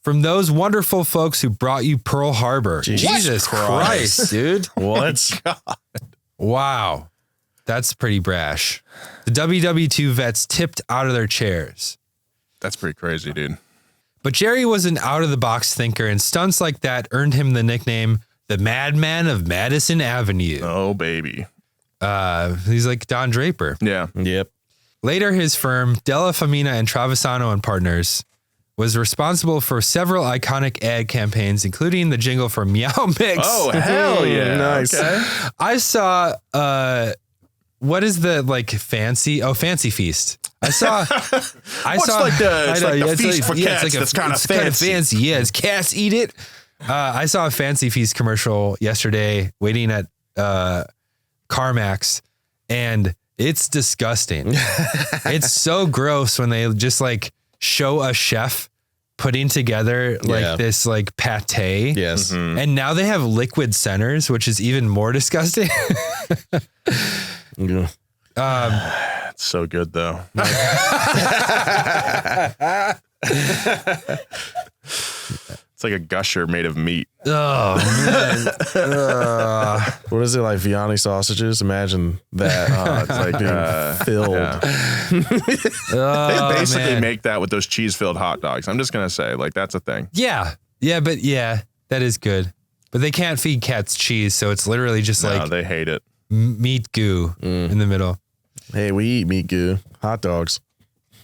From those wonderful folks who brought you Pearl Harbor. Jesus Christ, dude. What? Wow. That's pretty brash. The WW2 vets tipped out of their chairs. That's pretty crazy, dude. But Jerry was an out-of-the-box thinker, and stunts like that earned him the nickname the Madman of Madison Avenue. Oh, baby. He's like Don Draper. Yeah. Yep. Later, his firm, Della Famina and Travisano and Partners, was responsible for several iconic ad campaigns, including the jingle for Meow Mix. Oh, hell yeah. Nice. Okay. I saw, what is the Fancy Feast. I saw like the feast for cats that's kind of fancy. Yeah, it's cats eat it. I saw a Fancy Feast commercial yesterday waiting at CarMax, and it's disgusting. It's so gross when they just show a chef putting together this pate. Yes. Mm-hmm. And now they have liquid centers, which is even more disgusting. Yeah. It's so good, though. It's like a gusher made of meat. Oh, man. What is it, like Vianney sausages? Imagine that. It's like being filled. Yeah. They basically make that with those cheese-filled hot dogs. I'm just going to say, that's a thing. Yeah, that is good. But they can't feed cats cheese, so it's literally just they hate it. Meat goo in the middle. Hey, we eat meat goo. Hot dogs.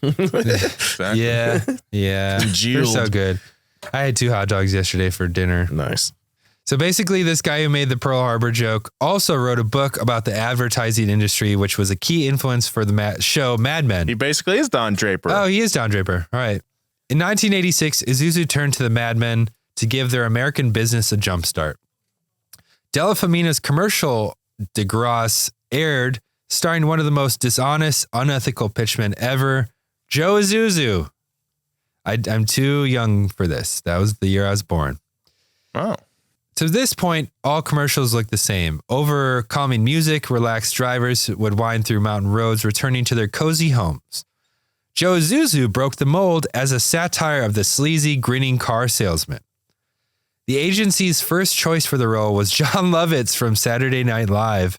Exactly. Yeah. They're Congealed. so good. I had 2 hot dogs yesterday for dinner. Nice. So basically, this guy who made the Pearl Harbor joke also wrote a book about the advertising industry, which was a key influence for the show Mad Men. He basically is Don Draper. Oh, he is Don Draper. All right. In 1986, Isuzu turned to the Mad Men to give their American business a jumpstart. Della Famina's commercial De Grasse aired, starring one of the most dishonest, unethical pitchmen ever, Joe Isuzu. I'm too young for this. That was the year I was born. Oh. To this point, all commercials looked the same. Over calming music, relaxed drivers would wind through mountain roads, returning to their cozy homes. Joe Isuzu broke the mold as a satire of the sleazy, grinning car salesman. The agency's first choice for the role was John Lovitz from Saturday Night Live,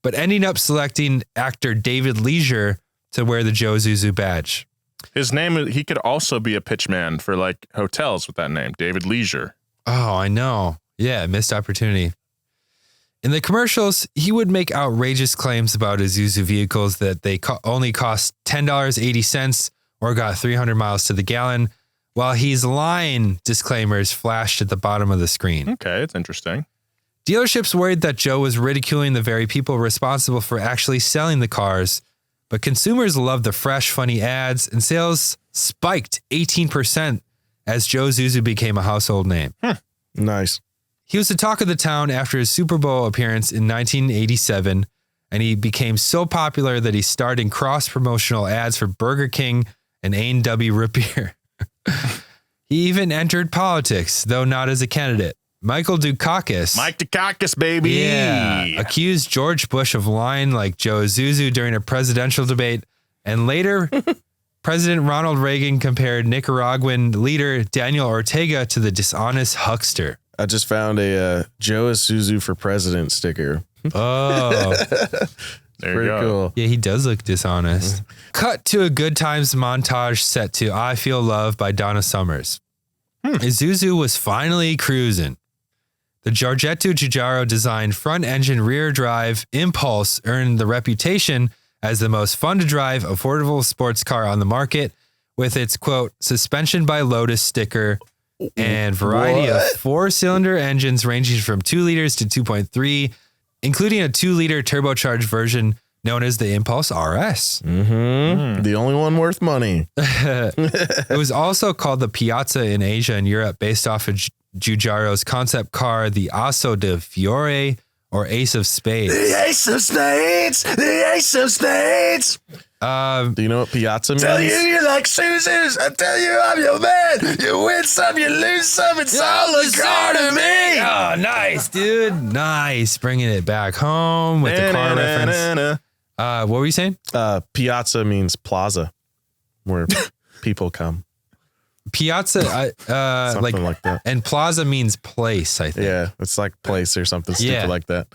but ending up selecting actor David Leisure to wear the Joe Isuzu badge. His name, he could also be a pitchman for like hotels with that name, David Leisure. Oh, I know. Yeah, missed opportunity. In the commercials, he would make outrageous claims about Isuzu vehicles that they only cost $10.80 or got 300 miles to the gallon, while he's lying disclaimers flashed at the bottom of the screen. Okay, it's interesting. Dealerships worried that Joe was ridiculing the very people responsible for actually selling the cars, but consumers loved the fresh, funny ads, and sales spiked 18% as Joe Isuzu became a household name. Nice. He was the talk of the town after his Super Bowl appearance in 1987, and he became so popular that he starred in cross-promotional ads for Burger King and A&W Root Beer. He even entered politics, though not as a candidate. Michael Dukakis. Mike Dukakis, baby. Yeah. Accused George Bush of lying like Joe Isuzu during a presidential debate, and later President Ronald Reagan compared Nicaraguan leader Daniel Ortega to the dishonest huckster. I just found a Joe Isuzu for president sticker. Oh, There you Pretty go. cool. yeah, he does look dishonest. Cut to a Good Times montage set to I Feel Love by Donna Summers. Isuzu was finally cruising. The Giorgetto Giugiaro designed front-engine rear-drive Impulse earned the reputation as the most fun-to-drive, affordable sports car on the market, with its, quote, suspension by Lotus sticker and variety of 4-cylinder engines ranging from 2 liters to 2.3, including a 2-liter turbocharged version known as the Impulse RS. The only one worth money. It was also called the Piazza in Asia and Europe, based off of Giugiaro's concept car, the Asso di Fiore, or Ace of Spades. Ace of Spades! The Ace of Spades! Do you know what piazza means? Tell you like Suzu's. I tell you I'm your man. You win some, you lose some. It's all a card to me. Oh, nice, dude. Nice. Bringing it back home with the car reference. What were you saying? Piazza means plaza, where people come. Piazza, Something like that. And plaza means place, I think. Yeah, it's like place or something stupid like that.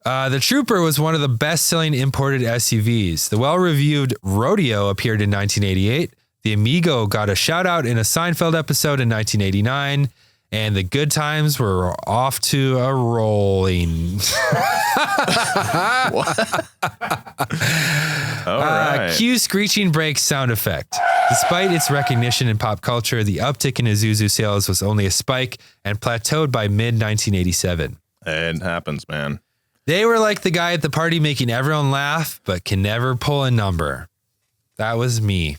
The Trooper was one of the best-selling imported SUVs. The well-reviewed Rodeo appeared in 1988. The Amigo got a shout-out in a Seinfeld episode in 1989. And the Good Times were off to a rolling. All right. Cue screeching brakes sound effect. Despite its recognition in pop culture, the uptick in Isuzu sales was only a spike and plateaued by mid-1987. It happens, man. They were like the guy at the party making everyone laugh, but can never pull a number. That was me.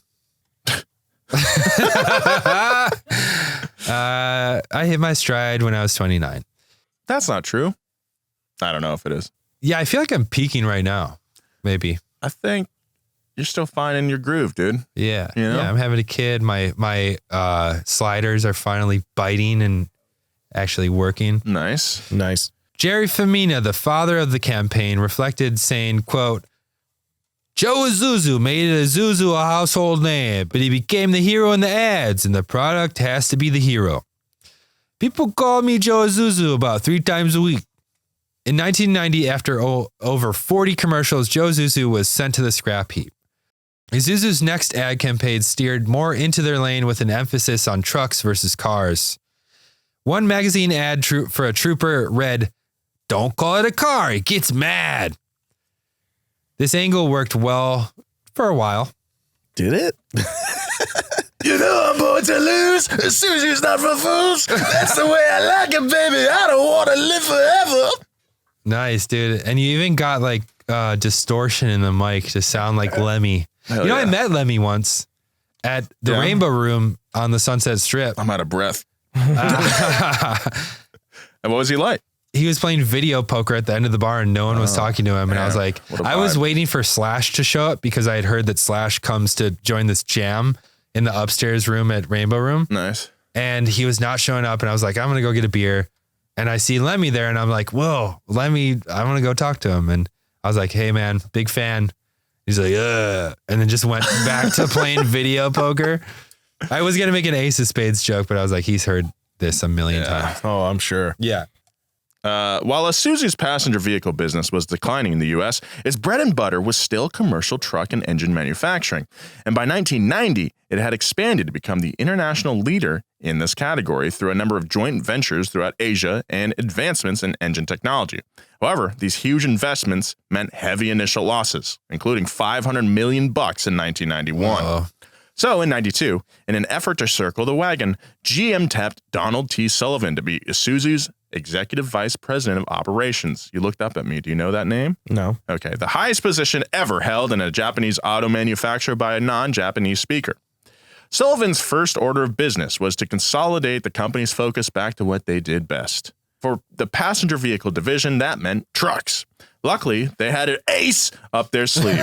I hit my stride when I was 29. That's not true. I don't know if it is. Yeah, I feel like I'm peaking right now. Maybe. I think you're still finding your groove, dude. Yeah. You know? Yeah, I'm having a kid. My sliders are finally biting and actually working. Nice. Nice. Jerry Femina, the father of the campaign, reflected saying, quote, Joe Isuzu made Isuzu a household name, but he became the hero in the ads, and the product has to be the hero. People call me Joe Isuzu about 3 times a week. In 1990, after over 40 commercials, Joe Isuzu was sent to the scrap heap. Isuzu's next ad campaign steered more into their lane with an emphasis on trucks versus cars. One magazine ad for a Trooper read, "Don't call it a car, it gets mad." This angle worked well for a while. Did it? You know I'm born to lose. Isuzu's not for fools. That's the way I like it, baby. I don't want to live forever. Nice, dude. And you even got like distortion in the mic to sound like Lemmy. Hell I yeah. met Lemmy once at the Rainbow Room on the Sunset Strip. I'm out of breath. And what was he like? He was playing video poker at the end of the bar and no one was talking to him. And I was like, what a I was vibe. waiting for Slash to show up because I had heard that Slash comes to join this jam in the upstairs room at Rainbow Room. Nice. And he was not showing up. And I was like, I'm going to go get a beer. And I see Lemmy there and I'm like, whoa, Lemmy, I want to go talk to him. And I was like, hey man, big fan. He's like, and then just went back to playing video poker. I was going to make an Ace of Spades joke, but I was like, he's heard this a million times. Oh, I'm sure. Yeah. While Isuzu's passenger vehicle business was declining in the U.S., its bread and butter was still commercial truck and engine manufacturing. And by 1990, it had expanded to become the international leader in this category through a number of joint ventures throughout Asia and advancements in engine technology. However, these huge investments meant heavy initial losses, including $500 million in 1991. Uh-oh. So in 92, in an effort to circle the wagon, GM tapped Donald T. Sullivan to be Isuzu's Executive Vice President of Operations. You looked up at me. Do you know that name? No. Okay. The highest position ever held in a Japanese auto manufacturer by a non-Japanese speaker. Sullivan's first order of business was to consolidate the company's focus back to what they did best. For the passenger vehicle division, that meant trucks. Luckily, they had an ace up their sleeve.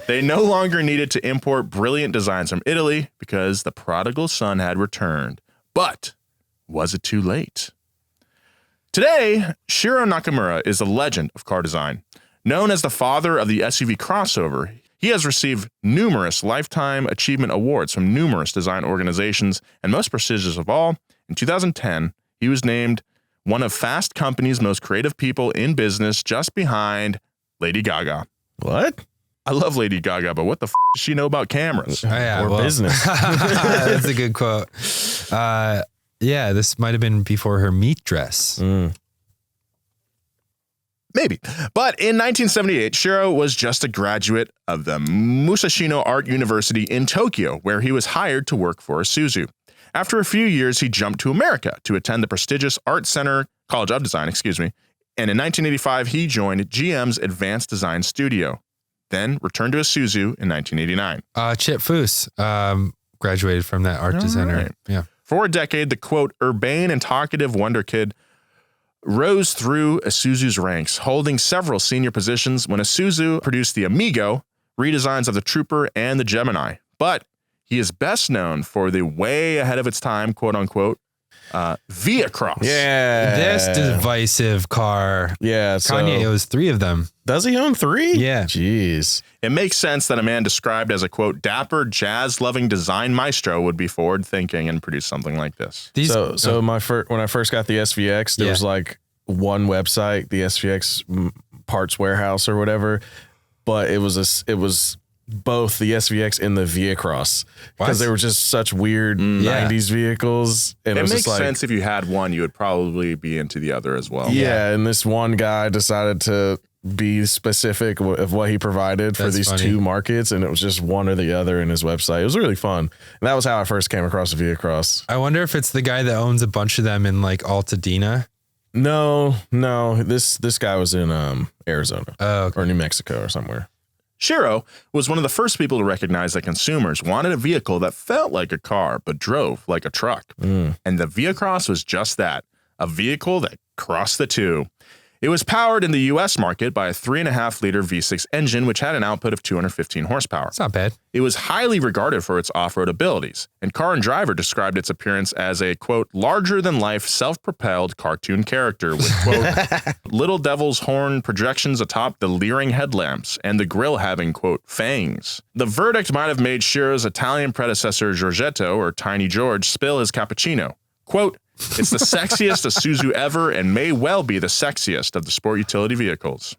They no longer needed to import brilliant designs from Italy because the prodigal son had returned. But was it too late? Today, Shiro Nakamura is a legend of car design. Known as the father of the SUV crossover, he has received numerous Lifetime Achievement Awards from numerous design organizations, and most prestigious of all, in 2010, he was named one of Fast Company's most creative people in business, just behind Lady Gaga. What? I love Lady Gaga, but what the does she know about cameras? Oh, yeah, Or business. That's a good quote. Yeah, this might have been before her meat dress. Maybe. But in 1978, Shiro was just a graduate of the Musashino Art University in Tokyo, where he was hired to work for Isuzu. After a few years, he jumped to America to attend the prestigious Art Center College of Design, And in 1985, he joined GM's Advanced Design Studio, then returned to Isuzu in 1989. Chip Foose graduated from that art designer. right. Yeah. For a decade, the quote, urbane and talkative wonder kid rose through Isuzu's ranks, holding several senior positions when Isuzu produced the Amigo, redesigns of the Trooper and the Gemini. But he is best known for the way ahead of its time, quote unquote, Via Cross. Yeah. This divisive car. Yeah. So Kanye owes 3 of them. does he own 3? Yeah. Jeez. It makes sense that a man described as a, quote, dapper, jazz-loving design maestro would be forward-thinking and produce something like this. These, So when I first got the SVX, there was like one website, the SVX Parts Warehouse or whatever, but it was both the SVX and the Via Cross because they were just such weird 90s vehicles. And It was makes just like, sense if you had one, you would probably be into the other as well. Yeah, and this one guy decided to be specific of what he provided for That's these funny. 2 markets, and it was just one or the other in his website. It was really fun. And that was how I first came across the Via Cross. I wonder if it's the guy that owns a bunch of them in like Altadena. No, this guy was in Arizona Okay. or New Mexico or somewhere. Shiro was one of the first people to recognize that consumers wanted a vehicle that felt like a car but drove like a truck. And the Via Cross was just that, a vehicle that crossed the 2. It was powered in the U.S. market by a 3.5-liter V6 engine, which had an output of 215 horsepower. It's not bad. It was highly regarded for its off-road abilities, and Car and Driver described its appearance as a, quote, larger-than-life, self-propelled cartoon character with, quote, little devil's horn projections atop the leering headlamps, and the grille having, quote, fangs. The verdict might have made Shiro's Italian predecessor Giorgetto, or Tiny George, spill his cappuccino. Quote, it's the sexiest Isuzu ever and may well be the sexiest of the sport utility vehicles.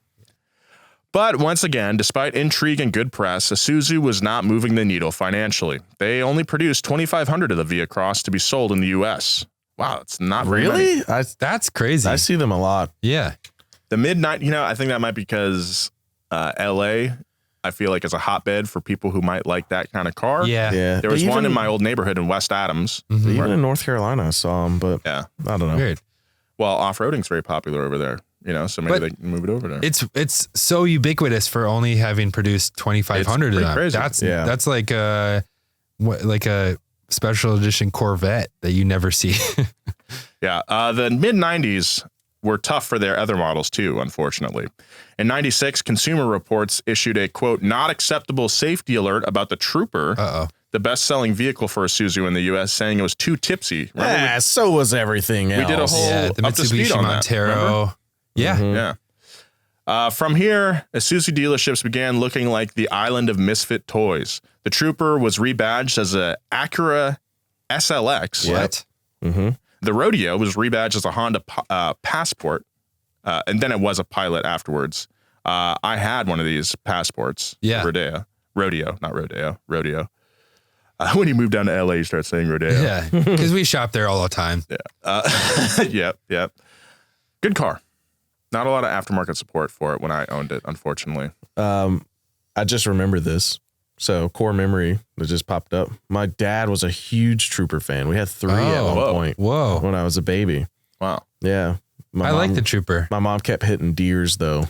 But once again, despite intrigue and good press, Isuzu was not moving the needle financially. They only produced 2,500 of the Via Cross to be sold in the U.S. Wow, it's not very many. Really? That's crazy. I see them a lot. Yeah. The mid-90s, I think that might be because L.A. I feel like is a hotbed for people who might like that kind of car. Yeah. There was one in my old neighborhood in West Adams. Even in North Carolina, I saw them, but I don't know. Weird. Well, off-roading's very popular over there, so maybe they can move it over there. It's so ubiquitous for only having produced 2,500 of them. Crazy. That's like a special edition Corvette that you never see. The mid-90s were tough for their other models too, unfortunately. In 96, Consumer Reports issued a, quote, not acceptable safety alert about the Trooper, the best-selling vehicle for Isuzu in the U.S., saying it was too tipsy. So was everything else. We did a whole the up to speed Mitsubishi on Montero. That, from here, Isuzu dealerships began looking like the island of misfit toys. The Trooper was rebadged as a Acura SLX. What? The Rodeo was rebadged as a Honda Passport, and then it was a Pilot afterwards. I had one of these Passports. Yeah. Rodeo, not Rodeo. Rodeo. When you move down to LA, you start saying Rodeo. Yeah, because we shop there all the time. Yep. Good car. Not a lot of aftermarket support for it when I owned it, unfortunately. I just remember this. So core memory that just popped up. My dad was a huge Trooper fan. We had 3 at one point. Whoa. When I was a baby. Wow. Yeah. I like the Trooper. My mom kept hitting deers though.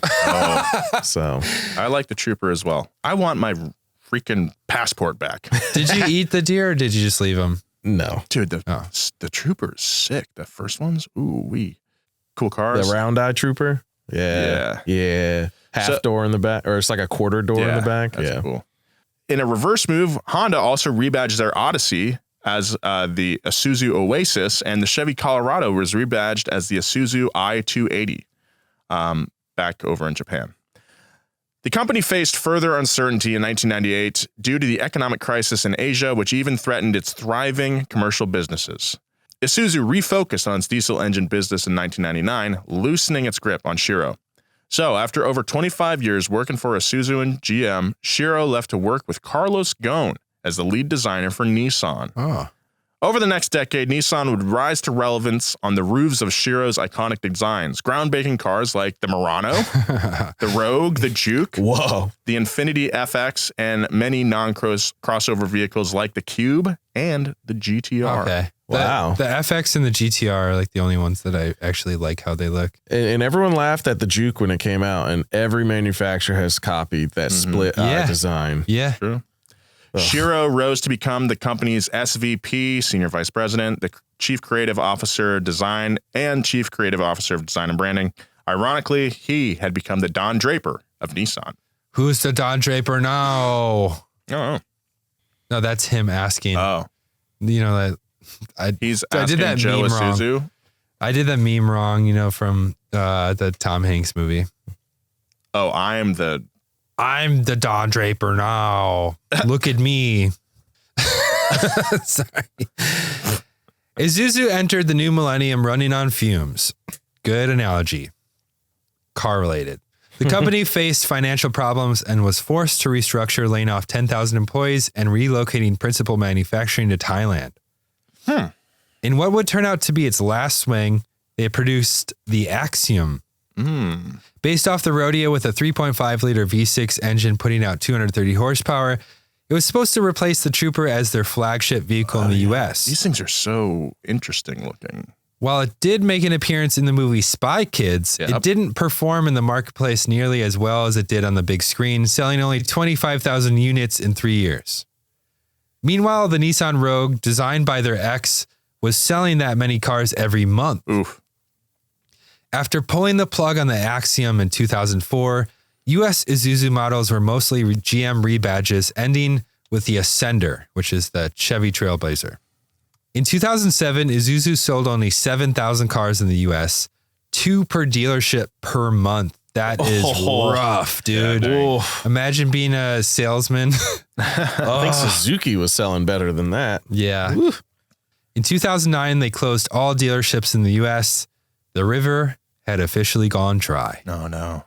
So I like the Trooper as well. I want my freaking Passport back. Did you eat the deer or did you just leave them? No. Dude, the Trooper is sick. The first ones, cool cars. The round eye Trooper? Yeah. Half door in the back, or it's like a quarter door in the back. That's cool. In a reverse move, Honda also rebadged their Odyssey as the Isuzu Oasis, and the Chevy Colorado was rebadged as the Isuzu I-280 back over in Japan. The company faced further uncertainty in 1998 due to the economic crisis in Asia, which even threatened its thriving commercial businesses. Isuzu refocused on its diesel engine business in 1999, loosening its grip on Shiro. So, after over 25 years working for Isuzu and GM, Shiro left to work with Carlos Ghosn as the lead designer for Nissan. Over the next decade, Nissan would rise to relevance on the roofs of Shiro's iconic designs. Groundbreaking cars like the Murano, the Rogue, the Juke, the Infiniti FX, and many non-crossover vehicles like the Cube and the GTR. Okay. Wow. The FX and the GTR are like the only ones that I actually like how they look. And everyone laughed at the Juke when it came out, and every manufacturer has copied that split eye design. Yeah. True. Shiro rose to become the company's SVP, Senior Vice President, the Chief Creative Officer of Design, and Chief Creative Officer of Design and Branding. Ironically, he had become the Don Draper of Nissan. Who's the Don Draper now? Oh. No, that's him asking. Oh. He's asking I did that Joe meme Isuzu. wrong. I did that meme wrong, from the Tom Hanks movie. Oh, I'm the Don Draper now. Look at me. Sorry. Isuzu entered the new millennium running on fumes. Good analogy. Car related. The company faced financial problems and was forced to restructure, laying off 10,000 employees and relocating principal manufacturing to Thailand. In what would turn out to be its last swing, they produced the Axiom. Based off the Rodeo with a 3.5 liter V6 engine putting out 230 horsepower, it was supposed to replace the Trooper as their flagship vehicle in the U.S. These things are so interesting looking. While it did make an appearance in the movie Spy Kids, it didn't perform in the marketplace nearly as well as it did on the big screen, selling only 25,000 units in 3 years. Meanwhile, the Nissan Rogue, designed by their ex, was selling that many cars every month. Oof. After pulling the plug on the Axiom in 2004, U.S. Isuzu models were mostly GM rebadges, ending with the Ascender, which is the Chevy Trailblazer. In 2007, Isuzu sold only 7,000 cars in the U.S., 2 per dealership per month. That is rough, dude. Yeah, imagine being a salesman. I think Suzuki was selling better than that. Yeah. Oof. In 2009, they closed all dealerships in the U.S. The river had officially gone dry. No.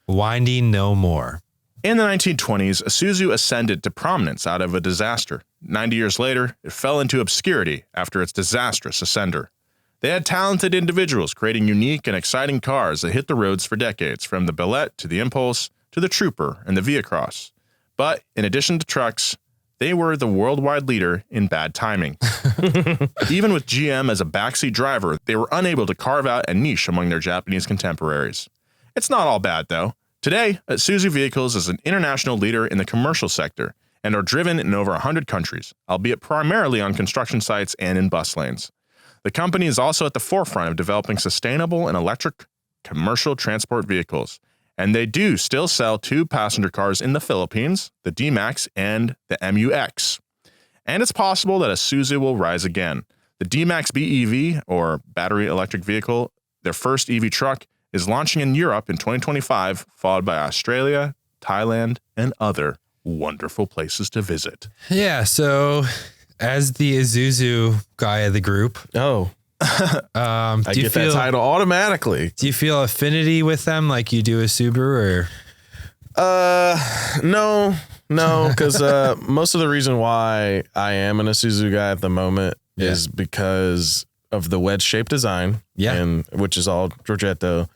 Winding no more. In the 1920s, Isuzu ascended to prominence out of a disaster. 90 years later, it fell into obscurity after its disastrous ascender. They had talented individuals creating unique and exciting cars that hit the roads for decades, from the Bellette to the Impulse to the Trooper and the Via-Cross. But in addition to trucks, they were the worldwide leader in bad timing. Even with GM as a backseat driver, they were unable to carve out a niche among their Japanese contemporaries. It's not all bad, though. Today, Isuzu Vehicles is an international leader in the commercial sector and are driven in over 100 countries, albeit primarily on construction sites and in bus lanes. The company is also at the forefront of developing sustainable and electric commercial transport vehicles, and they do still sell 2 passenger cars in the Philippines, the D-Max and the MUX. And it's possible that Isuzu will rise again. The D-Max BEV, or battery electric vehicle, their first EV truck, is launching in Europe in 2025, followed by Australia, Thailand, and other wonderful places to visit. Yeah, so as the Isuzu guy of the group, I get that title automatically. Do you feel affinity with them like you do a Subaru, or? No, because most of the reason why I am an Isuzu guy at the moment is because of the wedge-shaped design, and which is all Giorgetto.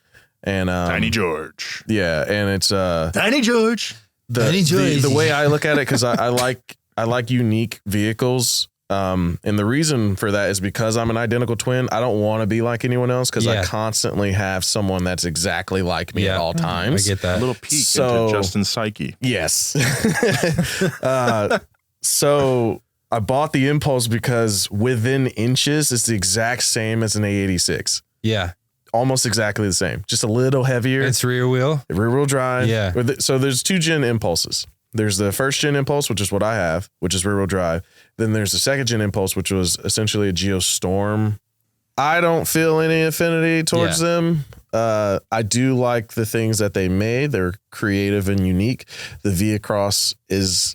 And Tiny George. Yeah, and it's Tiny George. The way I look at it, because I like unique vehicles. And the reason for that is because I'm an identical twin. I don't want to be like anyone else because I constantly have someone that's exactly like me at all times. I get that. A little peek into Justin's psyche. Yes. So I bought the Impulse because within inches, it's the exact same as an A86. Yeah. Almost exactly the same, just a little heavier. It's rear wheel drive. Yeah. So there's 2 gen Impulses. There's the first gen Impulse, which is what I have, which is rear wheel drive. Then there's the second gen Impulse, which was essentially a Geostorm. I don't feel any affinity towards them. I do like the things that they made. They're creative and unique. The Via-Cross is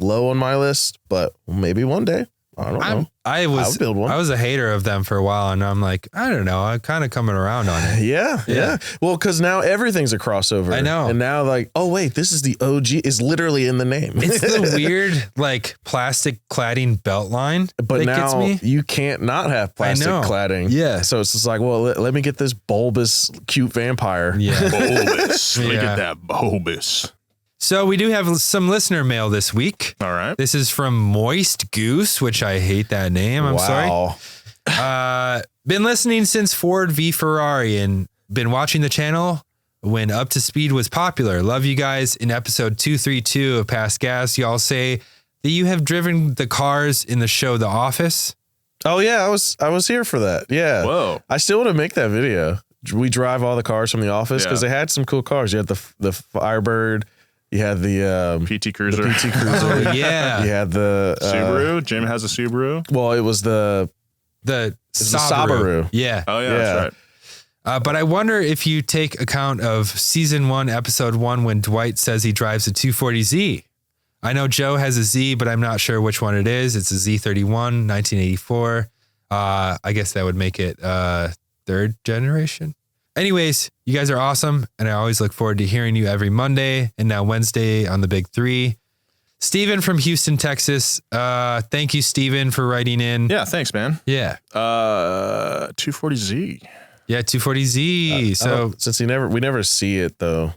low on my list, but maybe one day. I don't know. I was a hater of them for a while, and I'm like, I don't know. I'm kind of coming around on it. Yeah. Well, because now everything's a crossover. I know. And now, like, oh wait, this is the OG. It's literally in the name. It's the weird, like, plastic cladding belt line. But that now gets me. You can't not have plastic cladding. Yeah. So it's just like, well, let me get this bulbous, cute vampire. Yeah. Bulbous. Look at that bulbous. So we do have some listener mail this week. All right. This is from Moist Goose, which I hate that name. I'm sorry. Been listening since Ford v Ferrari and been watching the channel when Up to Speed was popular. Love you guys. In episode 232 of Past Gas, y'all say that you have driven the cars in the show The Office. Oh yeah, I was here for that. Yeah. Whoa. I still want to make that video. We drive all the cars from The Office because they had some cool cars. You had the Firebird. You had the PT Cruiser. The PT Cruiser. Oh, yeah. You had the Subaru. Jim has a Subaru. Well, it was the Subaru. Yeah. Oh, yeah, that's right. But I wonder if you take account of season 1, episode 1, when Dwight says he drives a 240Z. I know Joe has a Z, but I'm not sure which one it is. It's a Z31, 1984. I guess that would make it 3rd generation. Anyways, you guys are awesome, and I always look forward to hearing you every Monday and now Wednesday on the Big 3. Steven from Houston, Texas. Thank you, Steven, for writing in. Yeah, thanks, man. Yeah. 240Z. Yeah, 240Z. So since we never see it though.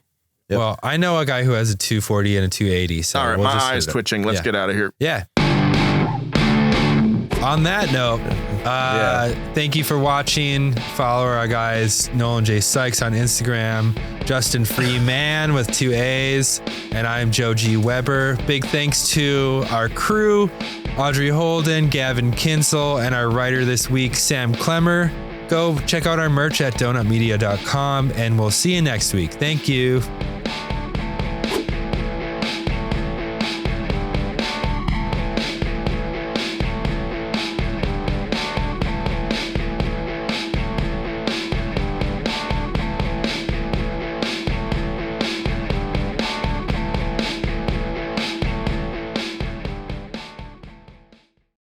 Yep. Well, I know a guy who has a 240 and a 280. So all right, my eyes twitching. Let's get out of here. Yeah. On that note, thank you for watching. Follow our guys, Nolan J. Sykes on Instagram, Justin Freeman with 2 A's, and I'm Joe G. Weber. Big thanks to our crew, Audrey Holden, Gavin Kinsel, and our writer this week, Sam Clemmer. Go check out our merch at donutmedia.com, and we'll see you next week. Thank you.